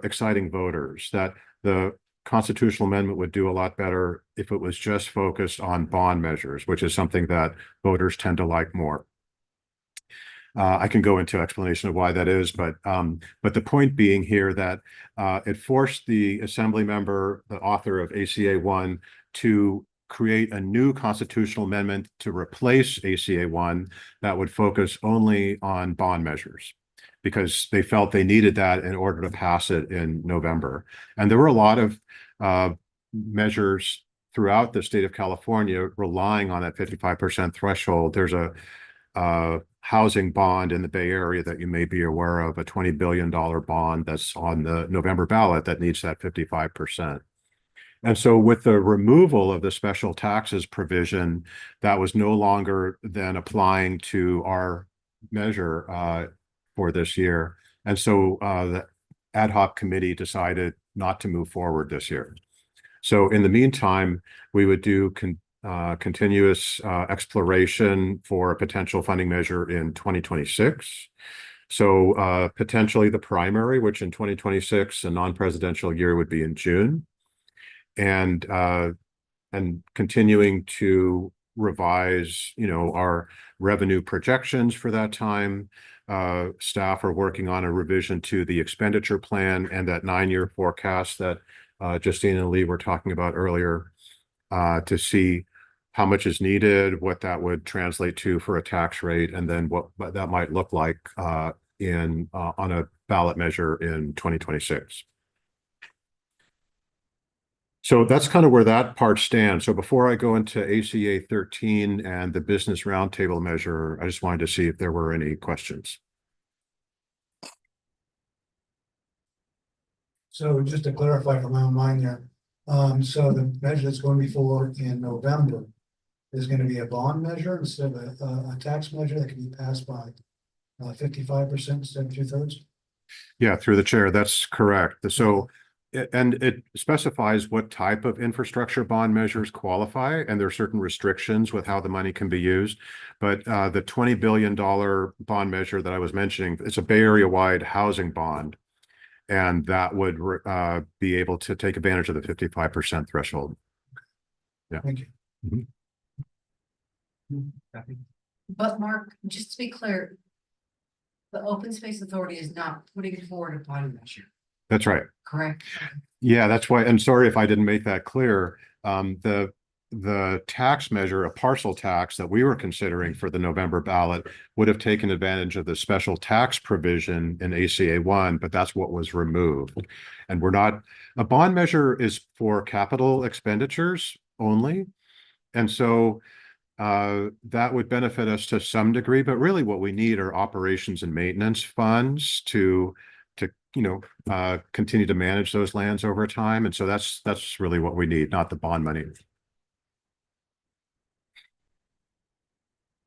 exciting voters, that the constitutional amendment would do a lot better if it was just focused on bond measures, which is something that voters tend to like more. I can go into explanation of why that is, but the point being here that it forced the assembly member, the author of ACA 1, to create a new constitutional amendment to replace ACA 1 that would focus only on bond measures, because they felt they needed that in order to pass it in November. And there were a lot of measures throughout the state of California relying on that 55% threshold. There's a housing bond in the Bay Area that you may be aware of, a $20 billion bond that's on the November ballot that needs that 55%. And so with the removal of the special taxes provision, that was no longer then applying to our measure for this year. And so the ad hoc committee decided not to move forward this year. So in the meantime, we would do continuous exploration for a potential funding measure in 2026. So potentially the primary, which in 2026, a non-presidential year, would be in June. And continuing to revise, our revenue projections for that time. Staff are working on a revision to the expenditure plan and that 9-year forecast that Justine and Lee were talking about earlier, to see how much is needed, what that would translate to for a tax rate, and then what that might look like on a ballot measure in 2026. So that's kind of where that part stands. So before I go into ACA 13 and the business roundtable measure, I just wanted to see if there were any questions. So just to clarify for my own mind there, so the measure that's going before in November is going to be a bond measure instead of a tax measure that can be passed by 55% instead of 2/3? Yeah, through the chair, that's correct. So, and it specifies what type of infrastructure bond measures qualify, and there are certain restrictions with how the money can be used. But the $20 billion bond measure that I was mentioning, it's a Bay Area-wide housing bond, and that would be able to take advantage of the 55% threshold. Yeah. Thank you. But Mark, just to be clear, the Open Space Authority is not putting forward a bond measure, That's right. correct? Yeah, that's why. I'm sorry if I didn't make that clear. The tax measure, a parcel tax that we were considering for the November ballot, would have taken advantage of the special tax provision in ACA 1, but that's what was removed. And a bond measure is for capital expenditures only. And so that would benefit us to some degree, but really what we need are operations and maintenance funds to continue to manage those lands over time. And so that's really what we need, not the bond money.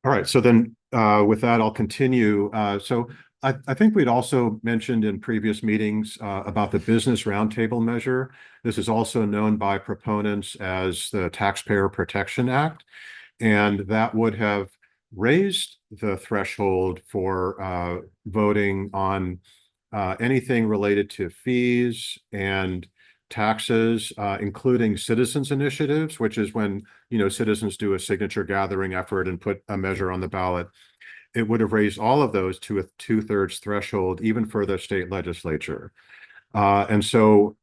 All right, so then with that, I'll continue. So I think we'd also mentioned in previous meetings about the business roundtable measure. This is also known by proponents as the Taxpayer Protection Act, and that would have raised the threshold for voting on anything related to fees and taxes, including citizens initiatives, which is when, citizens do a signature gathering effort and put a measure on the ballot. It would have raised all of those to a 2/3 threshold, even for the state legislature. And so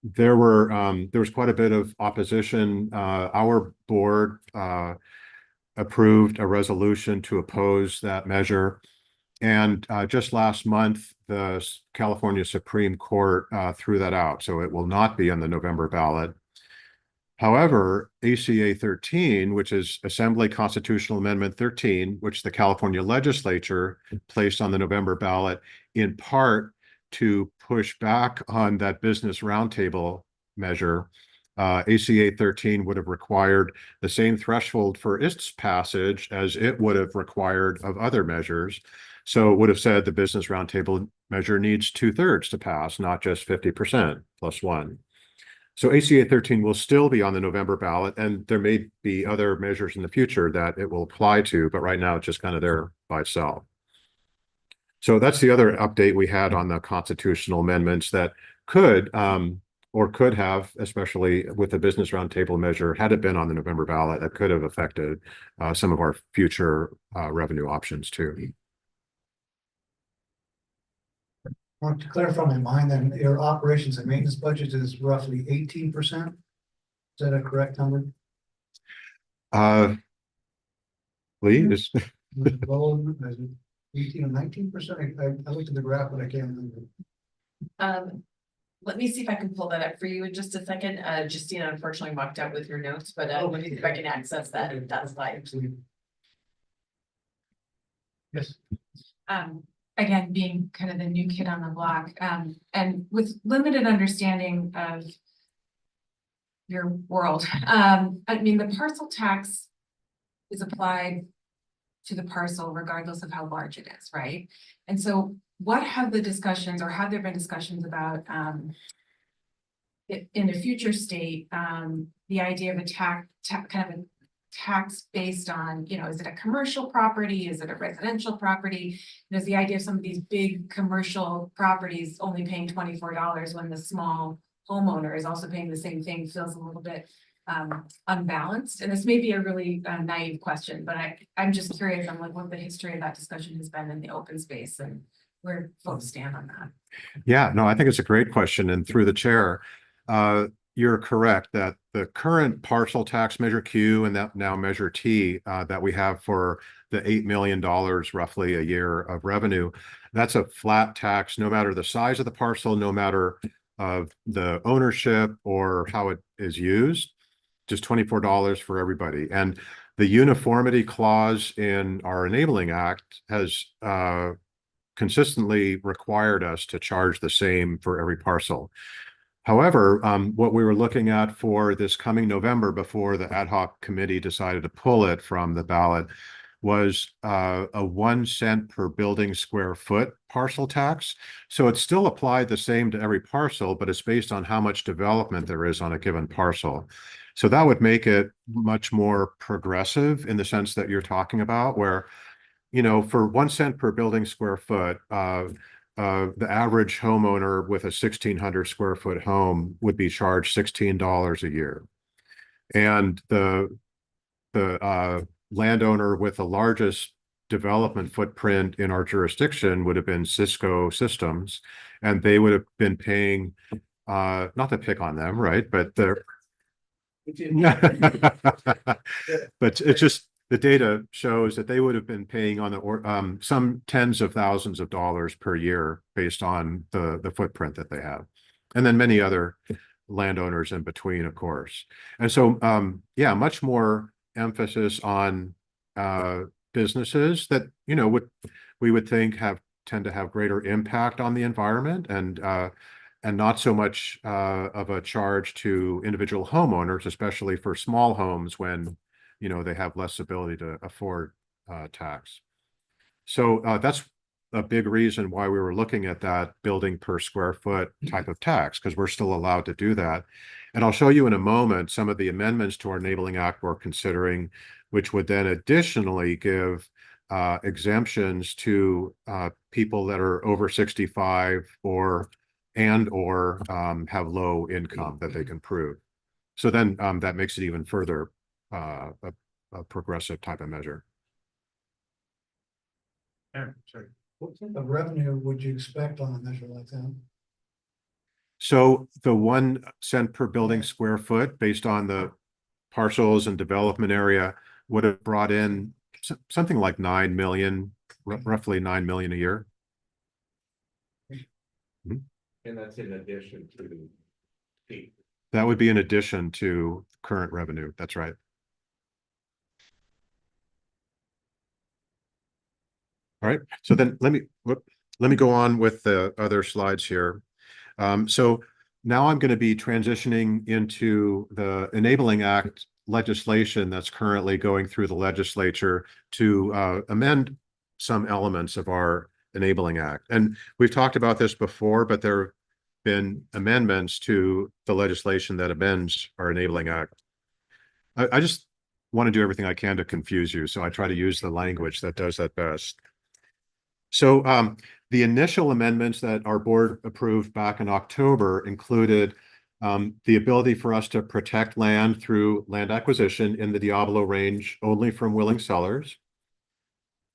there was quite a bit of opposition. Our board approved a resolution to oppose that measure. And just last month, the California Supreme Court threw that out. So it will not be on the November ballot. However, ACA 13, which is Assembly Constitutional Amendment 13, which the California legislature placed on the November ballot, in part to push back on that business roundtable measure, ACA 13 would have required the same threshold for its passage as it would have required of other measures. So it would have said the business roundtable measure needs 2/3 to pass, not just 50% plus 1. So ACA 13 will still be on the November ballot, and there may be other measures in the future that it will apply to, but right now it's just kind of there by itself. So that's the other update we had on the constitutional amendments that could have, especially with the business roundtable measure, had it been on the November ballot, that could have affected some of our future revenue options too. want to clarify my mind, then your operations and maintenance budget is roughly 18%. Is that a correct number? Lee is, Well, is it 18 or 19%? I looked at the graph, but I can't remember. Let me see if I can pull that up for you in just a second. Justina unfortunately walked out with your notes, but let me see if I can access that if that's fine. Yes. Again, being kind of the new kid on the block, and with limited understanding of your world, I mean, the parcel tax is applied to the parcel regardless of how large it is, right? And so what have the discussions, or have there been discussions about, in a future state, the idea of a kind of a tax based on, you know, is it a commercial property? Is it a residential property? There's the idea of some of these big commercial properties only paying $24 when the small homeowner is also paying the same thing, feels a little bit unbalanced. And this may be a really naive question, but I'm just curious on like what the history of that discussion has been in the open space and where folks stand on that. yeah, no, I think it's a great question. And through the chair, you're correct that the current parcel tax measure Q and that now measure T that we have for the $8 million roughly a year of revenue, that's a flat tax, no matter the size of the parcel, no matter of the ownership or how it is used, just $24 for everybody. And the uniformity clause in our Enabling Act has consistently required us to charge the same for every parcel. However, what we were looking at for this coming November before the ad hoc committee decided to pull it from the ballot was a 1 cent per building square foot parcel tax. So it's still applied the same to every parcel, but it's based on how much development there is on a given parcel. So that would make it much more progressive in the sense that you're talking about, where, you know, for 1 cent per building square foot, the average homeowner with a 1,600 square foot home would be charged $16 a year. And the landowner with the largest development footprint in our jurisdiction would have been Cisco Systems, and they would have been paying, not to pick on them, right? But they're, but it's just, the data shows that they would have been paying on the some tens of thousands of dollars per year based on the footprint that they have. And then many other landowners in between, of course. And so, yeah, much more emphasis on businesses that, you know, we would think tend to have greater impact on the environment, and not so much of a charge to individual homeowners, especially for small homes when, you know, they have less ability to afford tax. So that's a big reason why we were looking at that building per square foot type of tax, because we're still allowed to do that. And I'll show you in a moment some of the amendments to our Enabling Act we're considering, which would then additionally give exemptions to people that are over 65 or have low income that they can prove. So then that makes it even further a progressive type of measure. Sorry. What type of revenue would you expect on a measure like that? So the 1 cent per building square foot based on the parcels and development area would have brought in something like 9 million, roughly 9 million a year. And that's in addition to the. That would be in addition to current revenue. That's right. All right, so then let me go on with the other slides here. So now I'm going to be transitioning into the Enabling Act legislation that's currently going through the legislature to amend some elements of our Enabling Act. And we've talked about this before, but there have been amendments to the legislation that amends our Enabling Act. I just want to do everything I can to confuse you, so I try to use the language that does that best. So the initial amendments that our board approved back in October included the ability for us to protect land through land acquisition in the Diablo Range only from willing sellers.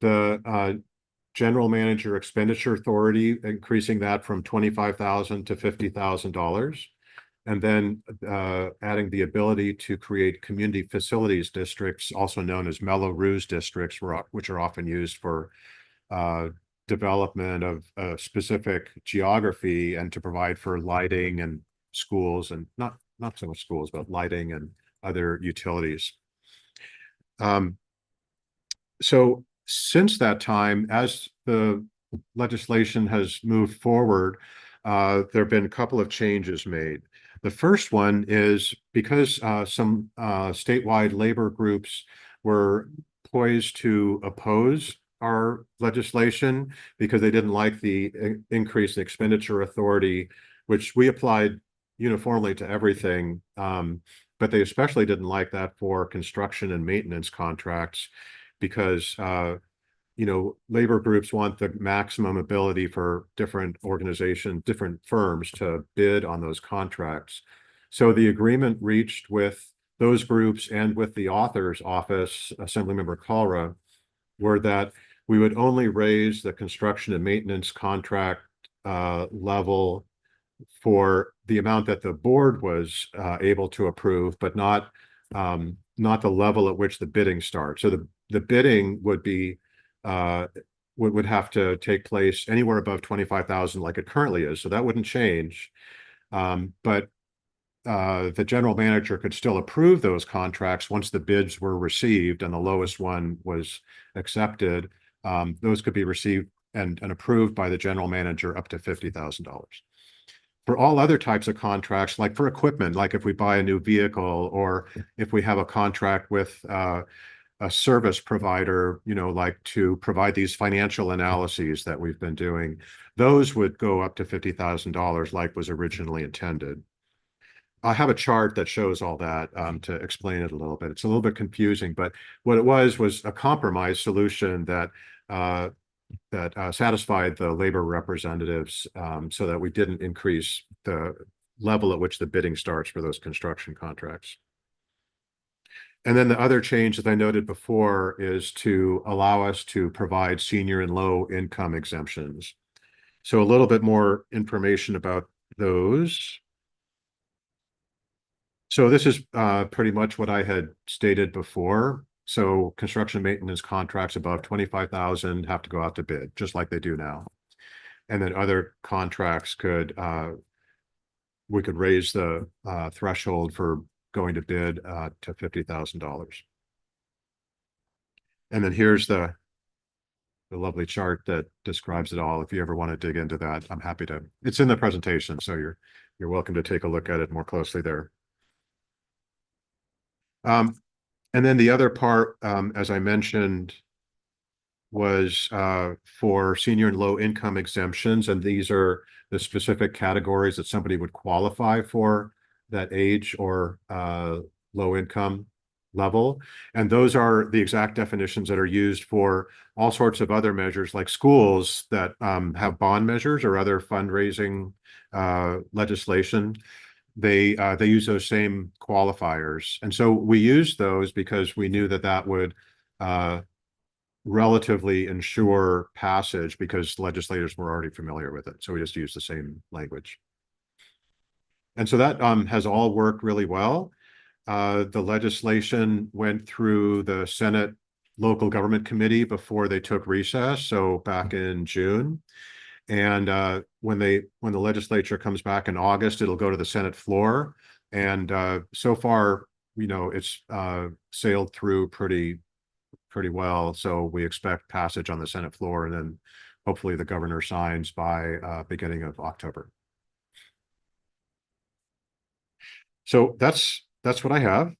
The general manager expenditure authority, increasing that from $25,000 to $50,000. And then adding the ability to create community facilities districts, also known as Mello-Roos districts, which are often used for development of a specific geography and to provide for lighting and schools, and not so much schools, but lighting and other utilities. So since that time, as the legislation has moved forward, there have been a couple of changes made. The first one is because some statewide labor groups were poised to oppose our legislation because they didn't like the increase in expenditure authority, which we applied uniformly to everything. But they especially didn't like that for construction and maintenance contracts because labor groups want the maximum ability for different firms to bid on those contracts. So the agreement reached with those groups and with the author's office, Assemblymember Calra, were that we would only raise the construction and maintenance contract level for the amount that the board was able to approve, but not the level at which the bidding starts. So the bidding would be would have to take place anywhere above 25,000 like it currently is. So that wouldn't change. But the general manager could still approve those contracts once the bids were received and the lowest one was accepted. Those could be received and approved by the general manager up to $50,000. For all other types of contracts, like for equipment, like if we buy a new vehicle or if we have a contract with a service provider, like to provide these financial analyses that we've been doing, those would go up to $50,000 like was originally intended. I have a chart that shows all that to explain it a little bit. It's a little bit confusing, but what it was a compromise solution that satisfied the labor representatives so that we didn't increase the level at which the bidding starts for those construction contracts. And then the other change that I noted before is to allow us to provide senior and low income exemptions. So a little bit more information about those. So this is pretty much what I had stated before. So construction maintenance contracts above 25,000 have to go out to bid, just like they do now. And then other contracts we could raise the threshold for going to bid to $50,000. And then here's the lovely chart that describes it all. If you ever want to dig into that, I'm happy to. It's in the presentation, so you're welcome to take a look at it more closely there. And then the other part, as I mentioned, was for senior and low income exemptions, and these are the specific categories that somebody would qualify for that age or low income level. And those are the exact definitions that are used for all sorts of other measures like schools that have bond measures or other fundraising legislation. They use those same qualifiers. And so we used those because we knew that would relatively ensure passage because legislators were already familiar with it. So we just used the same language. And so that has all worked really well. The legislation went through the Senate Local Government Committee before they took recess, so back in June. And when the legislature comes back in August, it'll go to the Senate floor. And so far, it's sailed through pretty well. So we expect passage on the Senate floor, and then hopefully the governor signs by beginning of October. So that's what I have.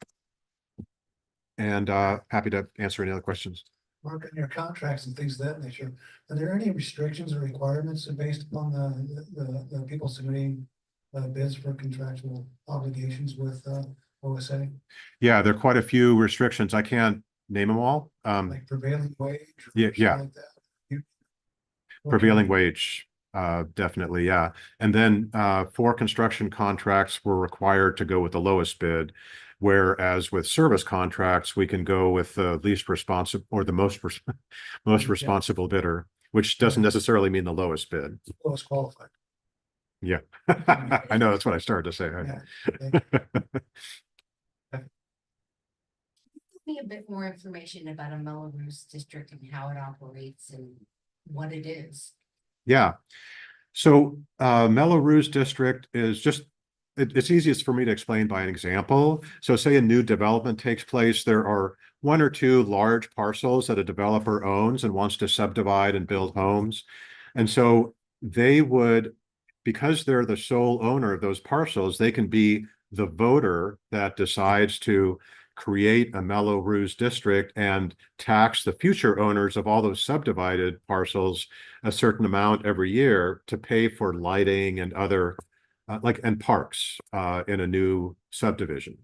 And happy to answer any other questions. Mark, in your contracts and things of that nature, are there any restrictions or requirements based upon the people submitting bids for contractual obligations with OSA? Yeah, there are quite a few restrictions. I can't name them all. Like prevailing wage? Yeah. Like that? Prevailing wage, definitely, yeah. And then for construction contracts, we're required to go with the lowest bid. Whereas with service contracts, we can go with the least responsible or the most responsible bidder. which doesn't necessarily mean the lowest bid. Lowest qualified. Yeah. I know, that's what I started to say. Yeah. Me a bit more information about a Melrose district and how it operates and what it is. Yeah. So Melrose District is just, it's easiest for me to explain by an example. So say a new development takes place, there are 1 or 2 large parcels that a developer owns and wants to subdivide and build homes. And so they would, because they're the sole owner of those parcels, they can be the voter that decides to create a Melrose district and tax the future owners of all those subdivided parcels a certain amount every year to pay for lighting and other and parks in a new subdivision.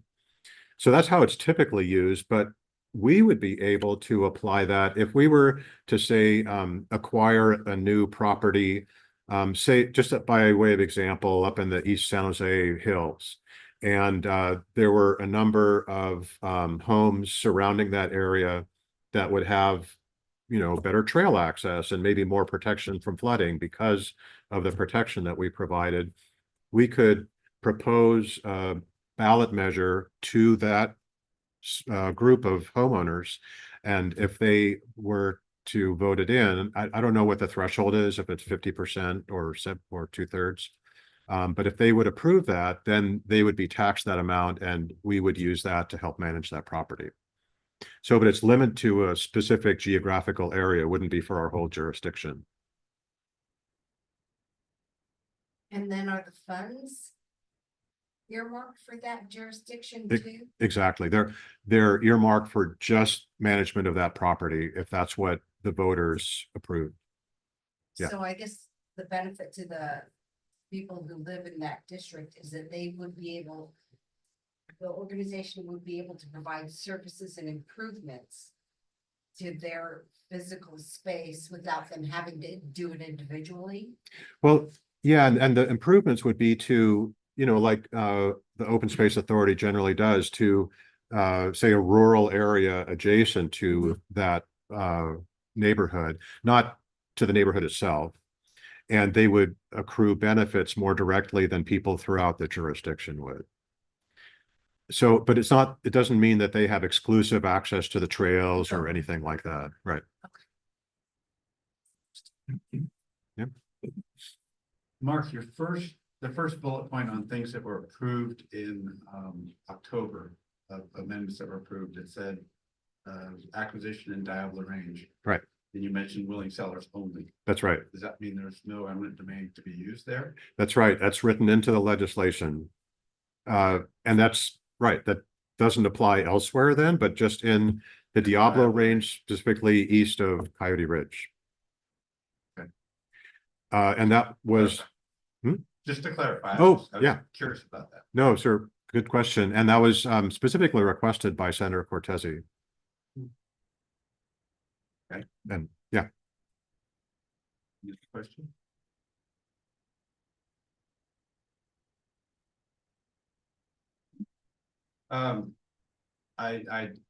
So that's how it's typically used, but we would be able to apply that if we were to say acquire a new property, say just by way of example, up in the East San Jose Hills. And there were a number of homes surrounding that area that would have, better trail access and maybe more protection from flooding because of the protection that we provided. We could propose a ballot measure to that group of homeowners. And if they were to vote it in, I don't know what the threshold is, if it's 50% or 2/3. But if they would approve that, then they would be taxed that amount and we would use that to help manage that property. So, but it's limited to a specific geographical area, it wouldn't be for our whole jurisdiction. And then are the funds earmarked for that jurisdiction too? Exactly. They're earmarked for just management of that property, if that's what the voters approve. Yeah. So I guess the benefit to the people who live in that district is that they would be able, the organization would be able to provide services and improvements to their physical space without them having to do it individually. Well, yeah, and the improvements would be to, like the Open Space Authority generally does, to say a rural area adjacent to that neighborhood, not to the neighborhood itself. And they would accrue benefits more directly than people throughout the jurisdiction would. So, but it doesn't mean that they have exclusive access to the trails or anything like that, right? Yeah. Mark, the first bullet point on things that were approved in October, amendments that were approved, it said acquisition in Diablo Range. Right. And you mentioned willing sellers only. That's right. Does that mean there's no eminent domain to be used there? That's right. That's written into the legislation. And that's right. That doesn't apply elsewhere then, but just in the Diablo Range, specifically east of Coyote Ridge. Okay. And that was. Just to clarify. Oh, I was yeah. Curious about that. No, sir. Good question. And that was specifically requested by Senator Cortese. Okay. And yeah. Next question.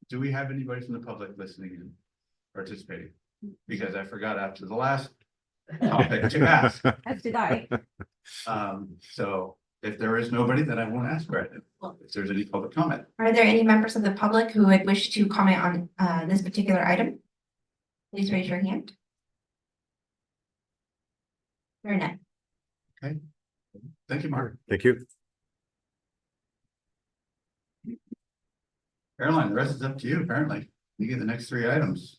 Do we have anybody from the public listening and participating? Because I forgot after the last topic to ask. As did I. So if there is nobody, then I won't ask right now. If there's any public comment. Are there any members of the public who would wish to comment on this particular item? Please raise your hand. There are none. Okay. Thank you, Mark. Thank you. Caroline, the rest is up to you, apparently. You get the next 3 items.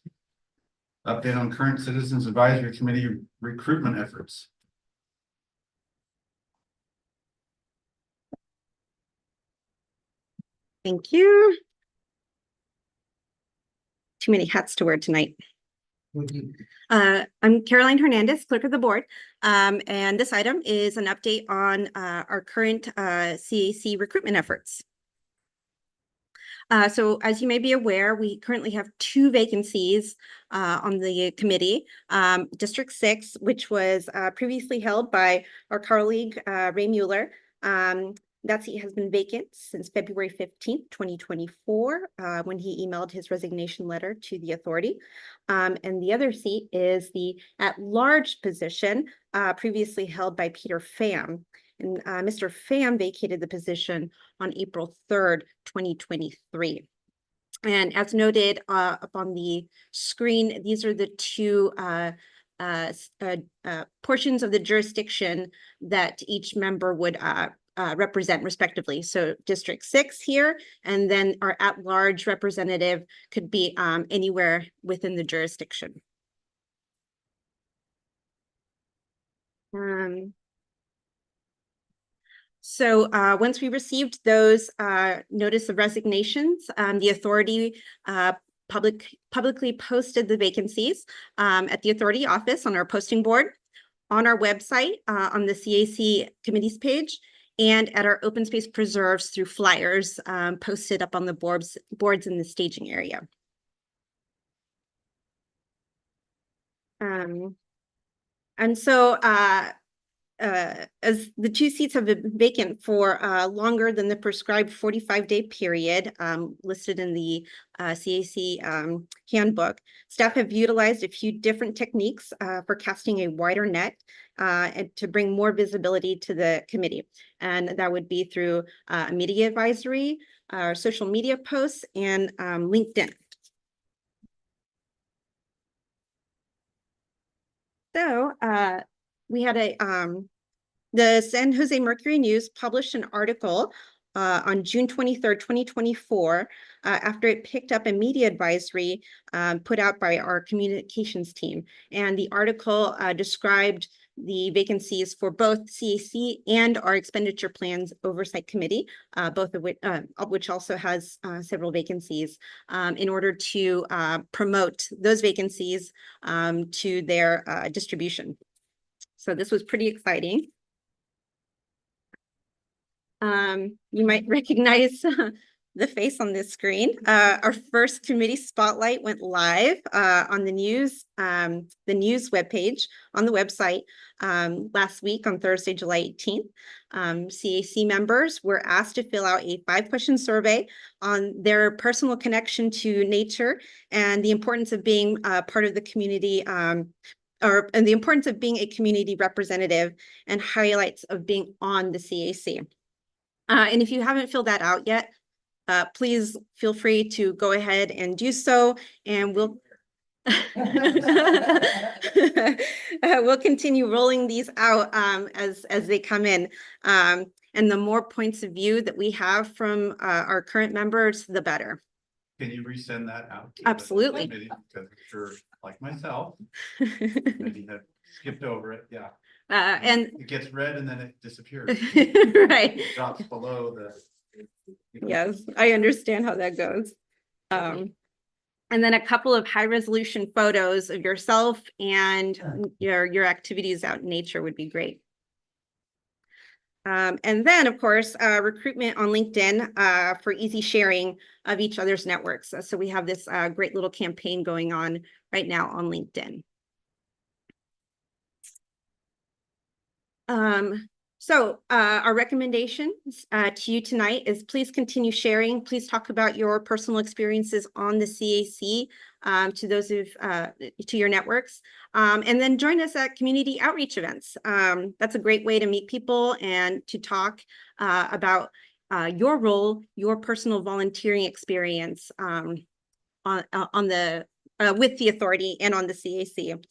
Update on current Citizens Advisory Committee recruitment efforts. Thank you. Too many hats to wear tonight. I'm Caroline Hernandez, clerk of the board. And this item is an update on our current CAC recruitment efforts. So as you may be aware, we currently have 2 vacancies on the committee. District 6, which was previously held by our colleague Ray Mueller, That seat has been vacant since February 15th, 2024, when he emailed his resignation letter to the authority. And the other seat is the at-large position previously held by Peter Pham. And Mr. Pham vacated the position on April 3rd, 2023. And as noted up on the screen, these are the two portions of the jurisdiction that each member would represent respectively. So District 6 here, and then our at-large representative could be anywhere within the jurisdiction. So once we received those notice of resignations, the authority publicly posted the vacancies at the authority office on our posting board, on our website, on the CAC committees page, and at our open space preserves through flyers posted up on the boards in the staging area. And so as the two seats have been vacant for longer than the prescribed 45-day period listed in the CAC handbook, staff have utilized a few different techniques for casting a wider net and to bring more visibility to the committee. And that would be through media advisory, social media posts, and LinkedIn. So we had the San Jose Mercury News published an article on June 23rd, 2024, after it picked up a media advisory put out by our communications team. And the article described the vacancies for both CAC and our expenditure plans oversight committee, both of which also has several vacancies, in order to promote those vacancies to their distribution. So this was pretty exciting. You might recognize the face on this screen. Our first committee spotlight went live on the news webpage on the website last week on Thursday, July 18th. CAC members were asked to fill out a 5-question survey on their personal connection to nature and the importance of being part of the community, and the importance of being a community representative, and highlights of being on the CAC. And if you haven't filled that out yet, please feel free to go ahead and do so, and we'll we'll continue rolling these out as they come in. And the more points of view that we have from our current members, the better. Can you resend that out? Absolutely. Because I'm sure, like myself, maybe have skipped over it. Yeah. And it gets read and then it disappears. Right. It drops below the. Yes, I understand how that goes. And then a couple of high resolution photos of yourself and your activities out in nature would be great. And then, of course, recruitment on LinkedIn for easy sharing of each other's networks. So we have this great little campaign going on right now on LinkedIn. So our recommendation to you tonight is please continue sharing. Please talk about your personal experiences on the CAC to those of to your networks, and then join us at community outreach events. That's a great way to meet people and to talk about your role, your personal volunteering experience on the with the authority and on the CAC.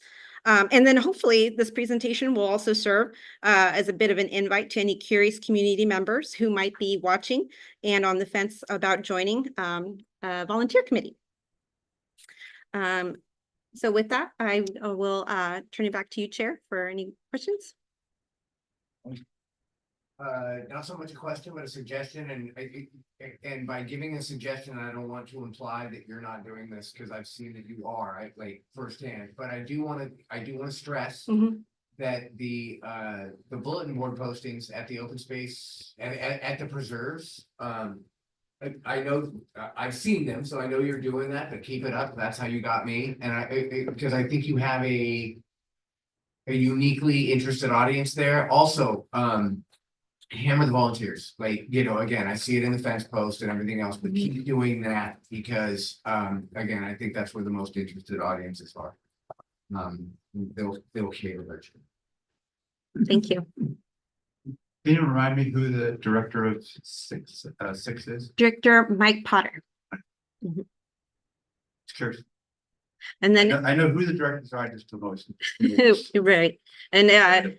And then hopefully this presentation will also serve as a bit of an invite to any curious community members who might be watching and on the fence about joining a volunteer committee. So with that, I will turn it back to you, Chair, for any questions. Not so much a question, but a suggestion, and by giving a suggestion, I don't want to imply that you're not doing this, because I've seen that you are, like firsthand, but I do want to stress that the bulletin board postings at the open space and at the preserves, I know I've seen them, so I know you're doing that, but keep it up. That's how you got me, and because I think you have a uniquely interested audience there. Also, hammer the volunteers, like, you know, again, I see it in the fence post and everything else, but keep doing that because, again, I think that's where the most interested audiences are. They'll care about you. Thank you. Can you remind me who the director of six is? Director Mike Potter. Curious. And I then, know who the directors are, I just don't know. right, and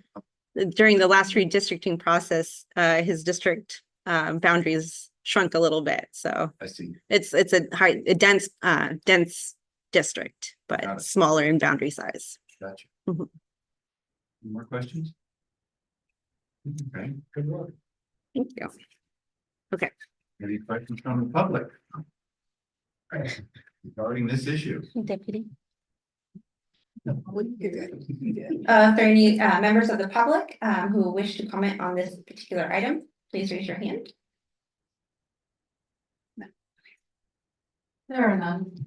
during the last redistricting process, his district boundaries shrunk a little bit, so I see. it's a dense district, Got but it. smaller in boundary size. Gotcha. Mhm. Any more questions? Okay, good work. Thank you. Any questions from the public? Regarding this issue? Deputy. If there are any members of the public who wish to comment on this particular item, please raise your hand. There are none.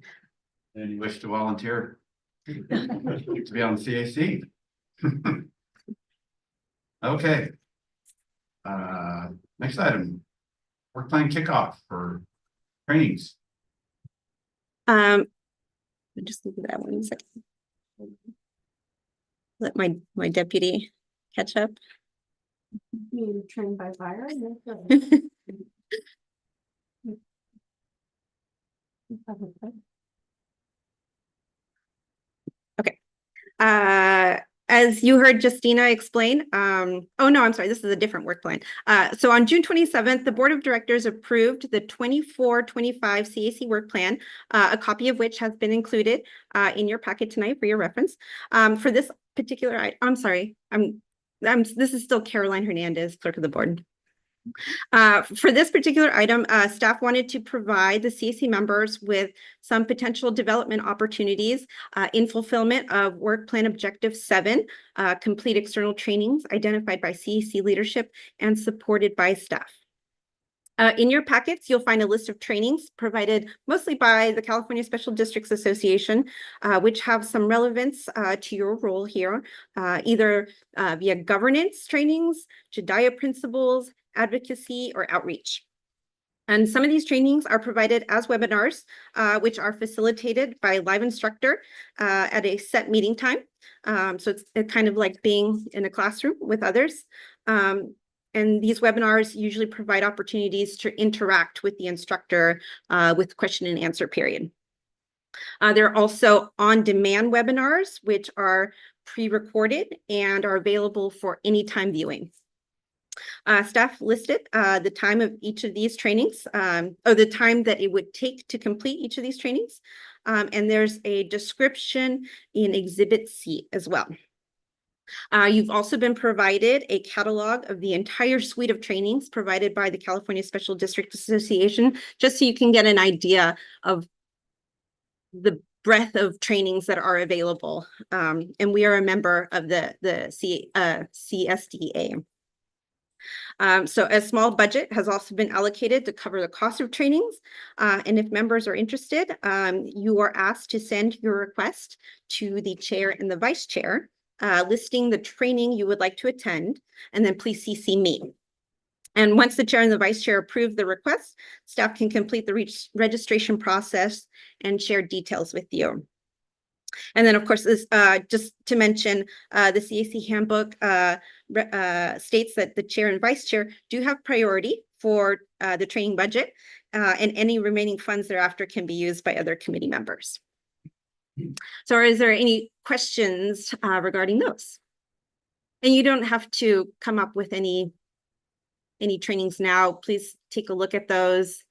Any wish to volunteer? To be on the CAC? Okay. Next item. Work plan kickoff for trainings. Just leave that 1 second. Let my deputy catch up. You trained by fire? Okay. As you heard Justina explain, oh no, I'm sorry, this is a different work plan. So on June 27th, the Board of Directors approved the 24-25 CAC work plan, a copy of which has been included in your packet tonight for your reference. For this particular, I'm sorry, this is still Caroline Hernandez, Clerk of the Board. For this particular item, staff wanted to provide the CAC members with some potential development opportunities in fulfillment of Work Plan Objective 7, complete external trainings identified by CAC leadership and supported by staff. In your packets, you'll find a list of trainings provided mostly by the California Special Districts Association, which have some relevance to your role here, either via governance trainings, JEDIA principles, advocacy, or outreach. And some of these trainings are provided as webinars, which are facilitated by a live instructor at a set meeting time. So it's kind of like being in a classroom with others. And these webinars usually provide opportunities to interact with the instructor with question and answer period. There are also on-demand webinars, which are pre-recorded and are available for anytime viewing. Staff listed the time of each of these trainings, or the time that it would take to complete each of these trainings. And there's a description in Exhibit C as well. You've also been provided a catalog of the entire suite of trainings provided by the California Special District Association, just so you can get an idea of the breadth of trainings that are available. And we are a member of the CSDA. So a small budget has also been allocated to cover the cost of trainings. And if members are interested, you are asked to send your request to the chair and the vice chair, listing the training you would like to attend, and then please CC me. And once the chair and the vice chair approve the request, staff can complete the registration process and share details with you. And then, of course, this, just to mention, the CAC handbook states that the chair and vice chair do have priority for the training budget, and any remaining funds thereafter can be used by other committee members. So is there any questions regarding those? And you don't have to come up with any trainings now. Please take a look at those.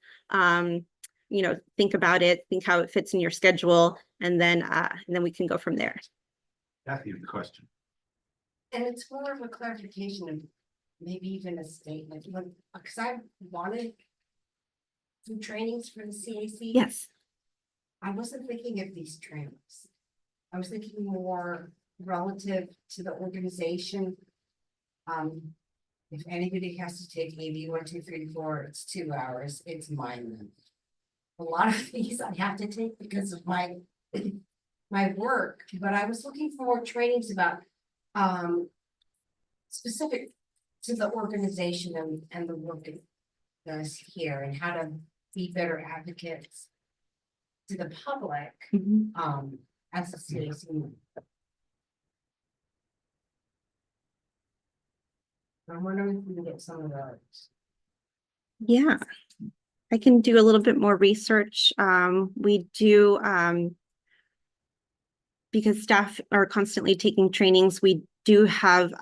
You know, think about it, think how it fits in your schedule, and then we can go from there. Kathy, you have a question. And it's more of a clarification of maybe even a statement, because I wanted some trainings for the CAC. Yes. I wasn't thinking of these trainings. I was thinking more relative to the organization. If anybody has to take AB 1, 2, 3, 4, it's 2 hours, it's mine. A lot of these I have to take because of my work, but I was looking for more trainings about specific to the organization and the work it does here and how to be better advocates to the public, as a CAC member. I'm wondering if we can get some of those. Yeah, I can do a little bit more research. We do, because staff are constantly taking trainings, we do have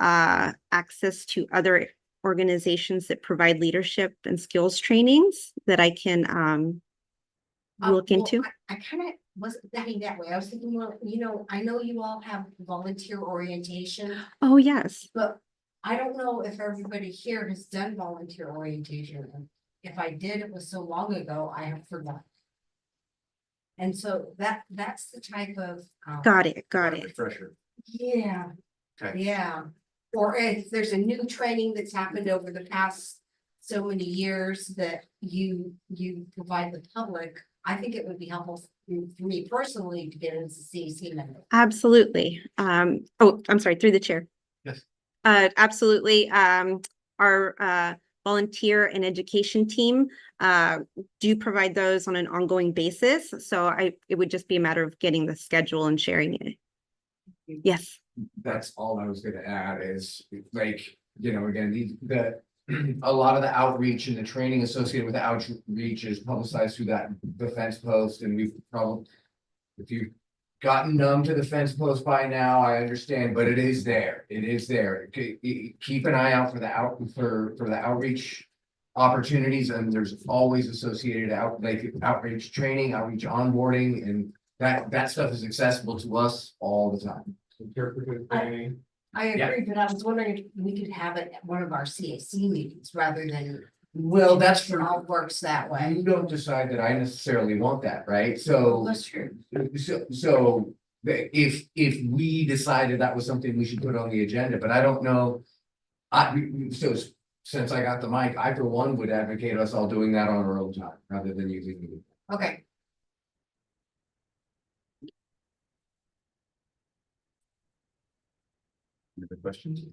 access to other organizations that provide leadership and skills trainings that I can look Well, into. I kind of wasn't thinking that way. I was thinking, well, I know you all have volunteer orientation, Oh, yes. but I don't know if everybody here has done volunteer orientation. And if I did, it was so long ago, I have forgotten. And so that's the type of. Got it, got it. Refresher. Yeah, Okay. yeah. Or if there's a new training that's happened over the past so many years that you provide the public, I think it would be helpful for me personally to get into CAC member. Absolutely. Oh, I'm sorry, through the chair. Yes. Absolutely. Our volunteer and education team do provide those on an ongoing basis. So it would just be a matter of getting the schedule and sharing it. Yes. That's all I was gonna add is like, again, a lot of the outreach and the training associated with the outreach is publicized through that, the fence post, and we've probably, if you've gotten numb to the fence post by now, I understand, but it is there. It is there. Keep an eye out for the outreach opportunities, and there's always associated outreach training, outreach onboarding, and that stuff is accessible to us all the time. I Yeah. agree, but I was wondering if we could have it at one of our CAC meetings rather than. Well, that's for, All works that way. you don't decide that I necessarily want that, right? So. That's true. So if we decided that was something we should put on the agenda, but I don't know. So since I got the mic, I for one would advocate us all doing that on our own time rather than using it. Okay. Any other questions?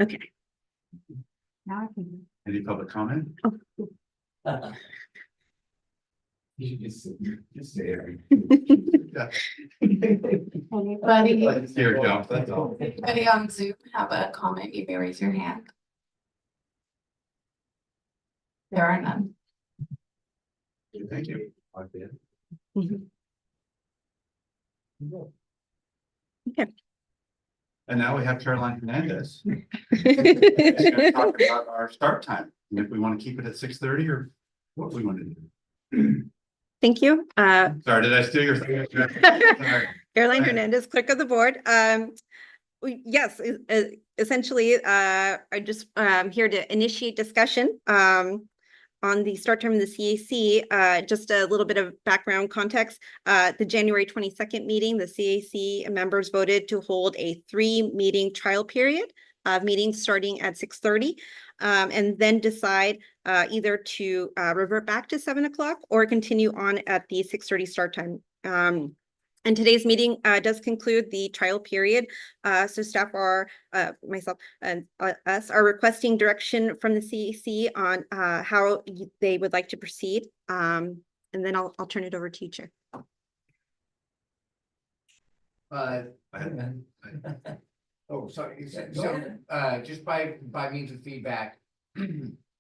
Okay. Now I can. Any public comment? You should just say everything. Anybody, Here, Joe, that's all. anybody on Zoom have a comment, you may raise your hand. There are none. Thank you. Mhm. Okay. And now we have Caroline Hernandez. She's gonna talk about our start time, and if we want to keep it at 6:30 or what we want to do. Thank you. Sorry, did I steal your? Sorry. Caroline Go ahead. Hernandez, clerk of the board. Yes, essentially, I'm just here to initiate discussion on the start term of the CAC. Just a little bit of background context. The January 22nd meeting, the CAC members voted to hold a 3-meeting trial period of meetings starting at 6:30, and then decide either to revert back to 7 o'clock or continue on at the 6:30 start time. And today's meeting does conclude the trial period. So staff are, myself and us are requesting direction from the CAC on how they would like to proceed. And then I'll turn it over to you, Chair. Oh, sorry, so, just by means of feedback.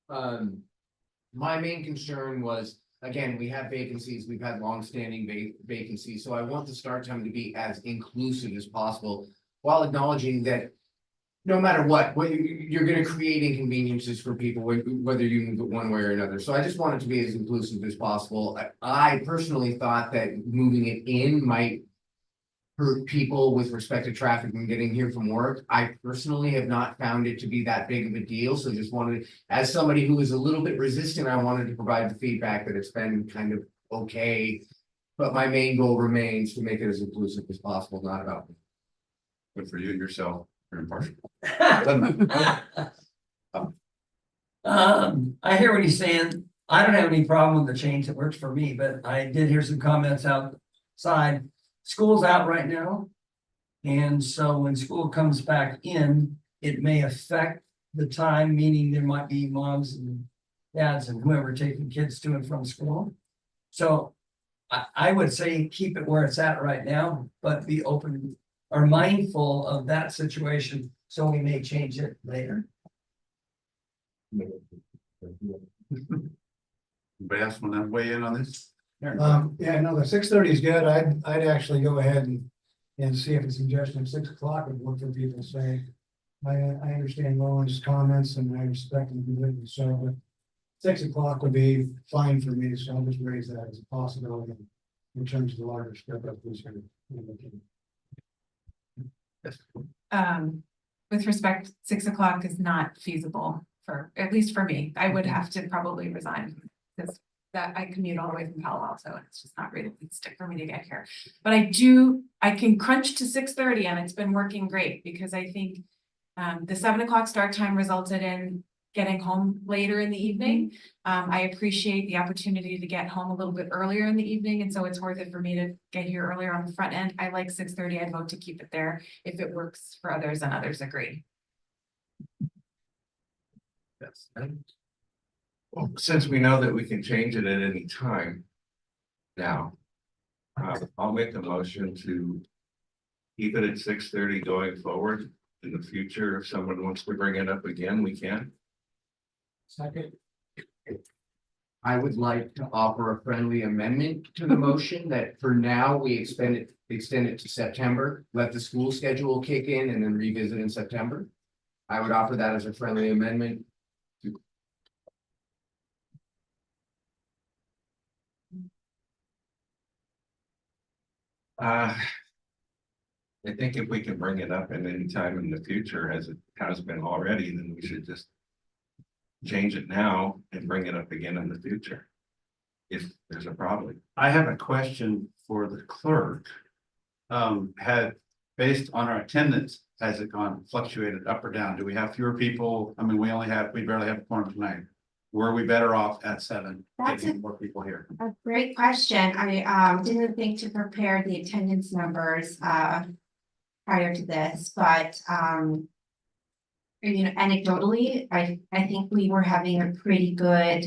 My main concern was, again, we have vacancies, we've had longstanding vacancies, so I want the start time to be as inclusive as possible. While acknowledging that no matter what you're gonna create inconveniences for people, whether you move it one way or another. So I just want it to be as inclusive as possible. I personally thought that moving it in might hurt people with respect to traffic and getting here from work. I personally have not found it to be that big of a deal, so just wanted, as somebody who is a little bit resistant, I wanted to provide the feedback that it's been kind of okay. But my main goal remains to make it as inclusive as possible, not about me. Good for you and yourself. You're impartial. I hear what he's saying. I don't have any problem with the change. It works for me, but I did hear some comments outside school's out right now. And so when school comes back in, it may affect the time, meaning there might be moms and dads and whoever taking kids to and from school. So I would say keep it where it's at right now, but be open or mindful of that situation. So we may change it later. Anybody else want to weigh in on this? Yeah, no, the 6:30 is good. I'd actually go ahead and see if a suggestion of 6 o'clock would work for people say. I understand Lauren's comments and I respect them completely, so, but 6 o'clock would be fine for me, so I'll just raise that as a possibility in terms of the larger scope of this. With respect, 6 o'clock is not feasible for, at least for me. I would have to probably resign. Because that I commute all the way from Palo Alto, and it's just not realistic for me to get here. But I can crunch to 6:30 and it's been working great because I think the 7 o'clock start time resulted in getting home later in the evening. I appreciate the opportunity to get home a little bit earlier in the evening, and so it's worth it for me to get here earlier on the front end. I like 6:30. I'd vote to keep it there if it works for others and others agree. Yes. Well, since we know that we can change it at any time. Now. I'll make a motion to. Keep it at 6:30 going forward. In the future, if someone wants to bring it up again, we can. Second. I would like to offer a friendly amendment to the motion that for now we extend it to September. Let the school schedule kick in and then revisit in September. I would offer that as a friendly amendment. I think if we can bring it up at any time in the future, as it has been already, then we should just. Change it now and bring it up again in the future. If there's a problem. I have a question for the clerk. Based on our attendance, has it gone fluctuated up or down? Do we have fewer people? I mean, we barely have a quorum tonight. Were we better off at 7? That's getting more people here? A great question. I didn't think to prepare the attendance numbers prior to this, but anecdotally, I think we were having a pretty good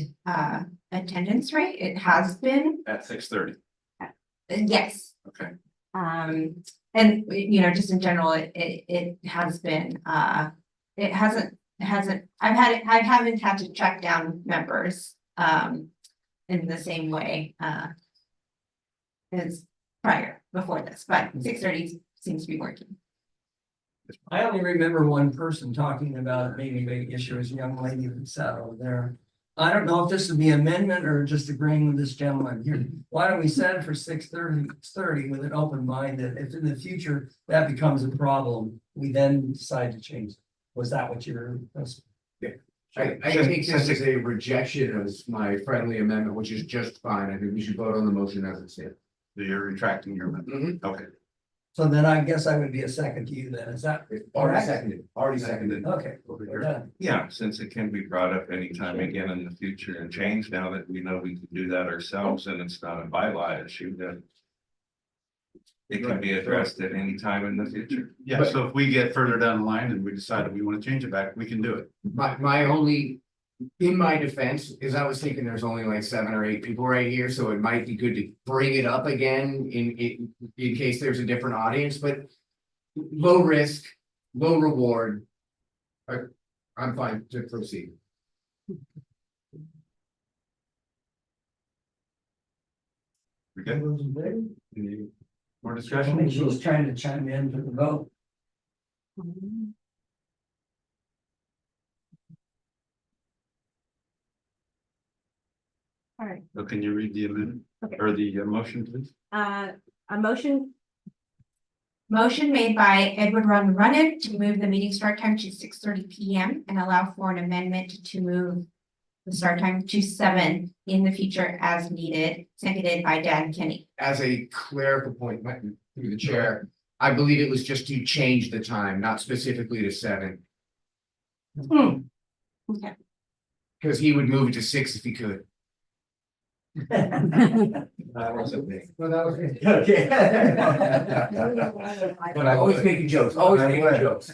attendance rate. It has been, At 6:30. yes. Okay. And just in general, it has been, it hasn't, I haven't had to track down members in the same way as before this, but 6:30 seems to be working. I only remember one person talking about it being a big issue, as a young lady who sat over there. I don't know if this would be amendment or just agreeing with this gentleman here. Why don't we set it for 6:30 with an open mind that if in the future that becomes a problem, we then decide to change it? Was that what you're? I take this as a rejection of my friendly amendment, which is just fine. I think we should vote on the motion as it stands. You're retracting your amendment. Okay. So then I guess I would be a second to you then, is that? Already seconded. Okay. We're done. Yeah, since it can be brought up anytime again in the future and changed now that we know we can do that ourselves and it's not a bylaw issue, then. It can be addressed at any time in the future. Yeah, so if we get further down the line and we decide that we want to change it back, we can do it. My only, in my defense, is I was thinking there's only like 7 or 8 people right here, so it might be good to bring it up again in case there's a different audience, but low risk, low reward. I'm fine to proceed. We good? Any more discussion? Discussion, she was trying to chime in for the vote. All right, So can you read the amendment Okay. or the motion, please? a motion made by Edward Runyon to move the meeting start time to 6:30 PM and allow for an amendment to move the start time to 7 in the future as needed, seconded by Dan Kenny. As a clerical point, through the chair, I believe it was just to change the time, not specifically to 7. Okay. Because he would move it to 6 if he could. That wasn't me. Well, that was, okay. But I'm always making jokes, always making jokes.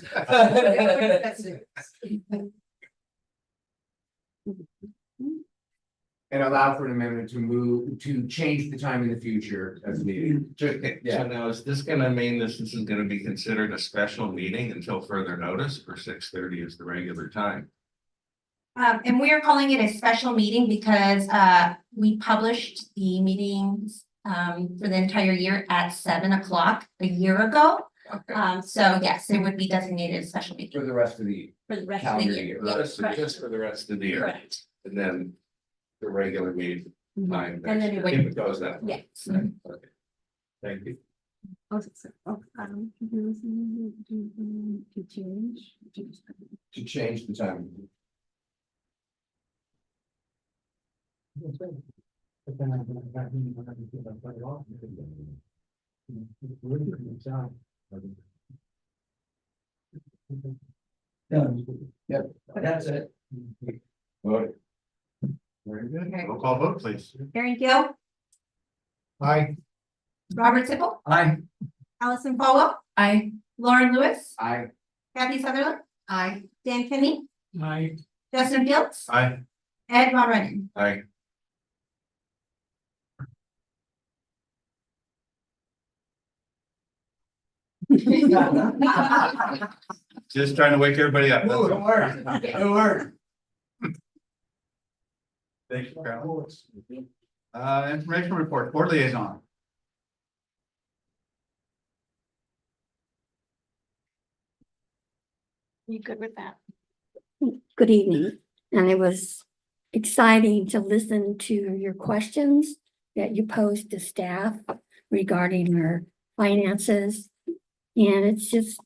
And allow for an amendment to change the time in the future as needed. So now, is this gonna mean this is gonna be considered a special meeting until further notice, or 6:30 is the regular time? And we are calling it a special meeting because we published the meetings for the entire year at 7 o'clock a year ago. Okay. So yes, it would be designated a special meeting For the rest of the for the rest of the calendar year. year. Yeah, Just correct. for the rest of the year, Correct. and then the regular meeting time. And then next it year, would- if it goes that way. Yes. Okay. Thank you. To change the time. Yep. That's it. Vote. Very good. Roll call vote, please. Karen Gill, Aye. Robert Sippel, Aye. Allison Paula, I, Lauren Lewis, Aye. Kathy Sutherland. Aye. Dan Kenny, Aye. Justin Fields, Aye. Ed Von Renen. Aye. Just trying to wake everybody up. that's all. Don't worry, don't worry. Thank you, Carol. Information report, board liaison. You good with that? Good evening, and it was exciting to listen to your questions that you posed to staff regarding our finances. And it's just,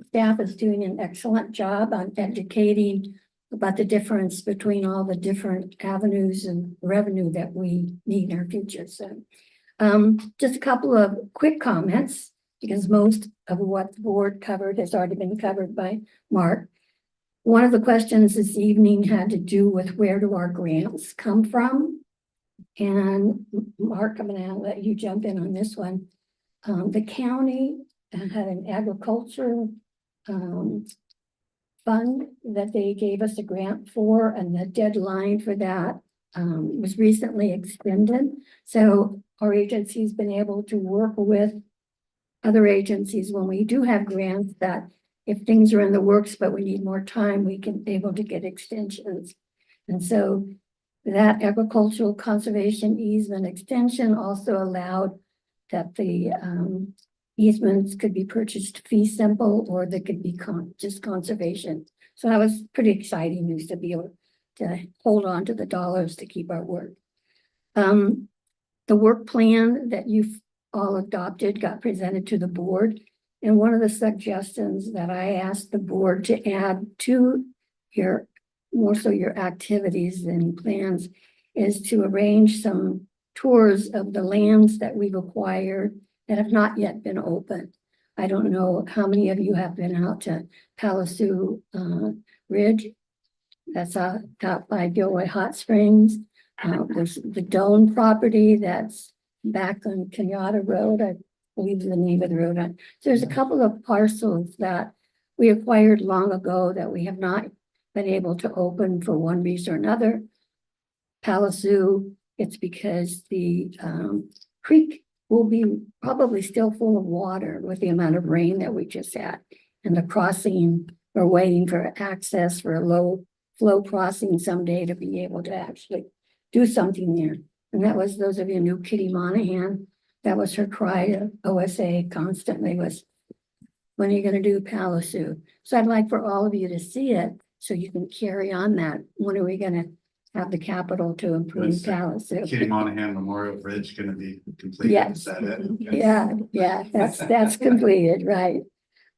staff is doing an excellent job on educating about the difference between all the different avenues and revenue that we need in our future. So, just a couple of quick comments, because most of what the board covered has already been covered by Mark. One of the questions this evening had to do with where do our grants come from? And Mark, I'm gonna let you jump in on this one. The county had an agriculture fund that they gave us a grant for, and the deadline for that was recently extended. So our agency's been able to work with other agencies when we do have grants, that if things are in the works, but we need more time, we can be able to get extensions. And so that agricultural conservation easement extension also allowed that the easements could be purchased fee simple, or they could be just conservation. So that was pretty exciting news to be able to hold on to the dollars to keep our work. The work plan that you've all adopted got presented to the board. And one of the suggestions that I asked the board to add to your, more so your activities and plans, is to arrange some tours of the lands that we've acquired that have not yet been opened. I don't know how many of you have been out to Palazzo Ridge. That's out by Gilroy Hot Springs. There's the Doan property that's back on Kenyatta Road. I believe is the name of the road. So there's a couple of parcels that we acquired long ago that we have not been able to open for one reason or another. Palazzo, it's because the creek will be probably still full of water with the amount of rain that we just had. And the crossing, we're waiting for access for a low flow crossing someday to be able to actually do something there. And that was, those of you who knew Kitty Monahan, that was her cry to OSA constantly was, when are you gonna do Palazzo? So I'd like for all of you to see it so you can carry on that. When are we gonna have the capital to improve Is Palazzo? Kitty Monahan Memorial Bridge gonna be completed? Yes. Is that it? Yeah, that's completed, right.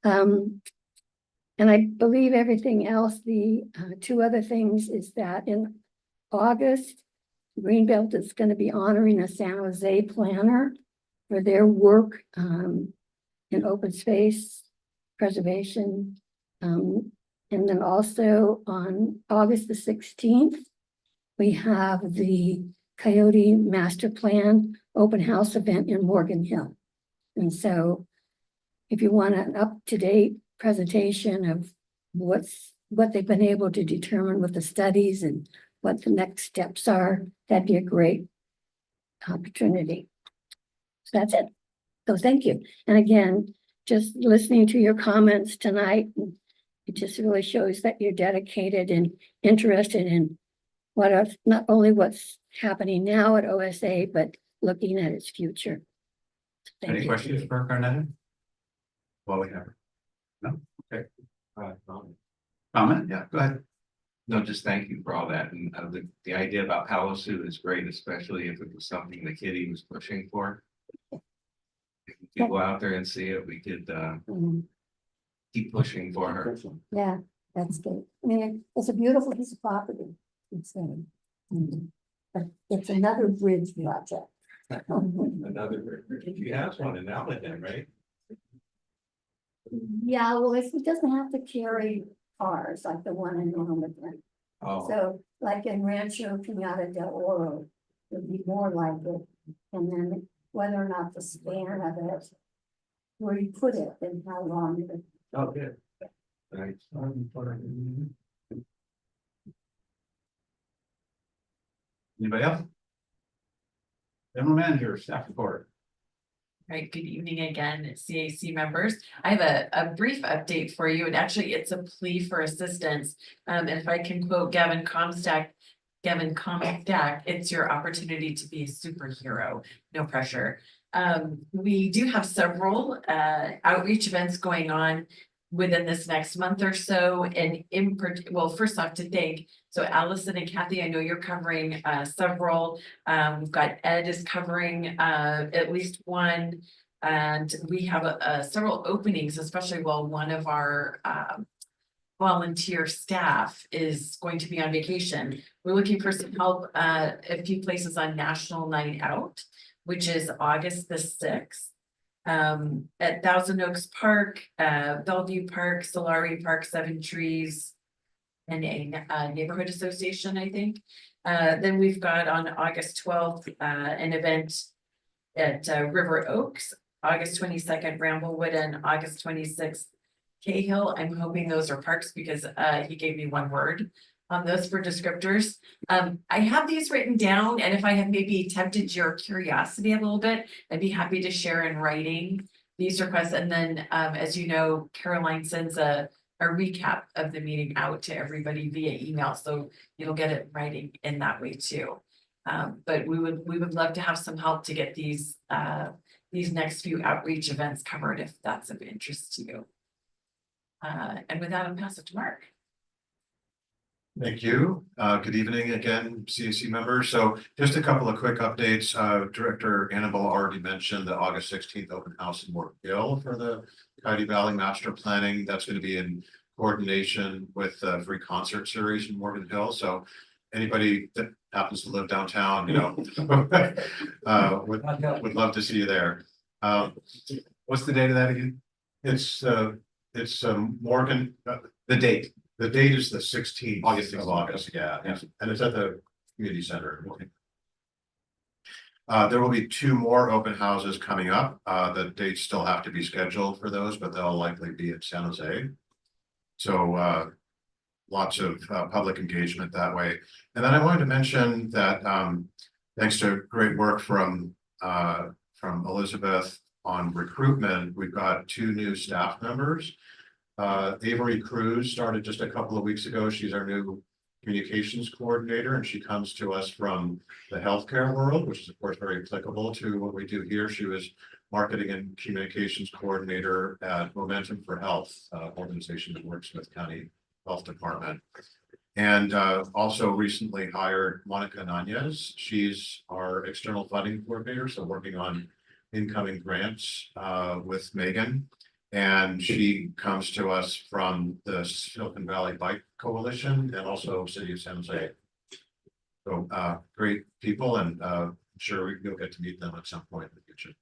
And I believe everything else, the two other things is that in August, Greenbelt is going to be honoring a San Jose planner for their work in open space preservation. And then also on August the 16th, we have the Coyote Master Plan Open House event in Morgan Hill. And so if you want an up-to-date presentation of what they've been able to determine with the studies and what the next steps are, that'd be a great opportunity. So that's it. So thank you. And again, just listening to your comments tonight, it just really shows that you're dedicated and interested in what else, not only what's happening now at OSA, but looking at its future. Thank Any you. questions for Carnetta? Well, we have her. No? Okay. Comment? Yeah, go ahead. No, just thank you for all that. And the idea about Halosu is great, especially if it was something the kitty was pushing for. If we could go out there and see it, we could Mhm. keep pushing for her. Yeah, that's good. I mean, it's a beautiful piece of property. It's, but it's another bridge project. Another, you have one in Almaden, right? Yeah, well, it doesn't have to carry cars like the one in Wilmington. Oh, So like in Rancho Pinata del Oro, it'd be more like it. And then whether or not the span of it, where you put it and how long it. oh, good. Right. Anybody else? General manager, staff report. Right, good evening again, CAC members. I have a brief update for you, and actually it's a plea for assistance. And if I can quote Gavin Comstock, it's your opportunity to be a superhero, no pressure. We do have several outreach events going on within this next month or so, and well, first off to thank, so Allison and Kathy, I know you're covering several. We've got Ed is covering at least one, and we have several openings, especially while one of our volunteer staff is going to be on vacation. We're looking for some help a few places on National Night Out, which is August the 6th. At Thousand Oaks Park, Bellevue Park, Solari Park, Seven Trees, and a neighborhood association, I think. Then we've got on August 12th, an event at River Oaks, August 22nd, Bramblewood, and August 26th, Cahill. I'm hoping those are parks because he gave me one word on those for descriptors. I have these written down, and if I have maybe tempted your curiosity a little bit, I'd be happy to share in writing these requests. And then, as you know, Caroline sends a recap of the meeting out to everybody via email, so you'll get it in writing in that way too. But we would love to have some help to get these next few outreach events covered if that's of interest to you. And with that, I'll pass it to Mark. Thank you. Good evening again, CAC members. So just a couple of quick updates. Director Annabelle already mentioned the August 16th open house in Morgan Hill for the Coyote Valley Master Planning. That's going to be in coordination with the free concert series in Morgan Hill. So anybody that happens to live downtown, you know, would love to see you there. What's the date of that again? It's Morgan, the date. The date is the 16th. August of August, yeah, and it's at the community center. There will be 2 more open houses coming up. The dates still have to be scheduled for those, but they'll likely be at San Jose. So lots of public engagement that way. And then I wanted to mention that thanks to great work from Elizabeth on recruitment, we've got 2 new staff members. Avery Cruz started just a couple of weeks ago. She's our new communications coordinator, and she comes to us from the healthcare world, which is of course very applicable to what we do here. She was marketing and communications coordinator at Momentum for Health, organization that works with county health department. And also recently hired Monica Nanez. She's our external funding coordinator, so working on incoming grants with Megan. And she comes to us from the Silicon Valley Bike Coalition and also City of San Jose. So great people, and I'm sure you'll get to meet them at some point in the future.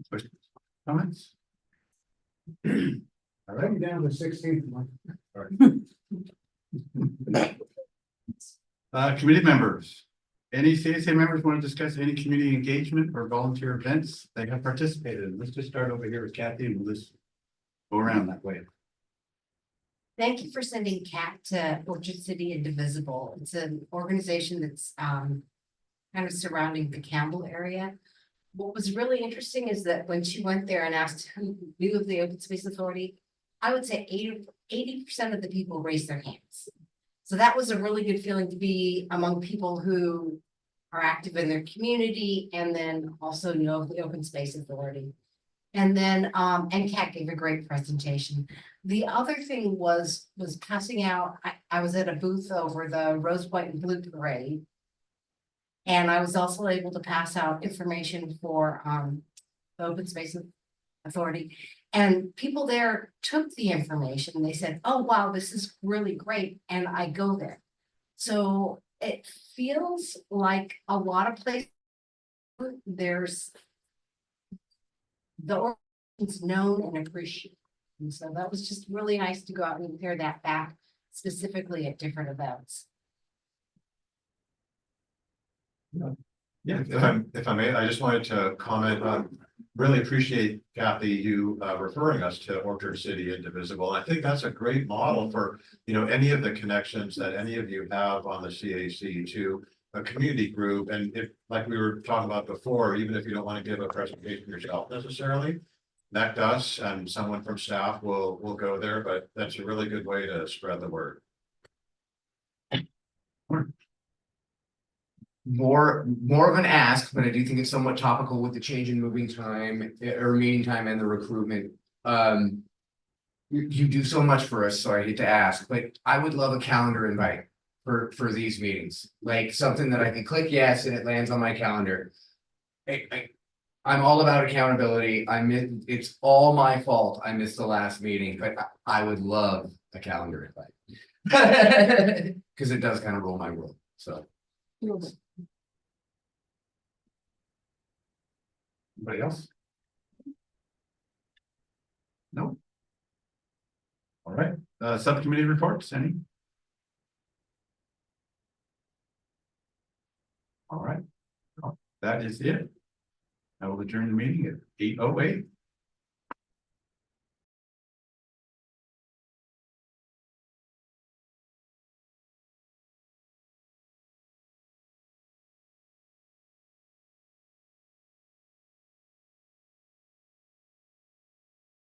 Questions? Comments? I write down the 16th one. Committee members. Any CSA members want to discuss any community engagement or volunteer events they have participated in? Let's just start over here with Kathy and we'll just go around that way. Thank you for sending Kat to Orchard City Indivisible. It's an organization that's kind of surrounding the Campbell area. What was really interesting is that when she went there and asked who knew of the Open Space Authority, I would say 80% of the people raised their hands. So that was a really good feeling to be among people who are active in their community and then also know of the Open Space Authority. And then, and Kat gave a great presentation. The other thing was passing out, I was at a booth over the Rose, White, and Blue Parade. And I was also able to pass out information for the Open Space Authority. And people there took the information and they said, oh, wow, this is really great. And I go there. So it feels like a lot of places, there's the organization's known and appreciated. And so that was just really nice to go out and hear that back specifically at different events. Yeah. If I may, I just wanted to comment on, really appreciate Kathy, you referring us to Orchard City Indivisible. I think that's a great model for, you know, any of the connections that any of you have on the CAC to a community group. And if, like we were talking about before, even if you don't want to give a presentation yourself necessarily, connect us and someone from staff will go there, but that's a really good way to spread the word. More of an ask, but I do think it's somewhat topical with the change in moving time or meeting time and the recruitment. You do so much for us, so I hate to ask, but I would love a calendar invite for these meetings, like something that I can click yes and it lands on my calendar. I'm all about accountability. It's all my fault. I missed the last meeting, but I would love a calendar invite. Because it does kind of rule my world, so. Anybody else? No. All right, subcommittee reports, any? All right, well, that is it. I will adjourn the meeting at 8:08.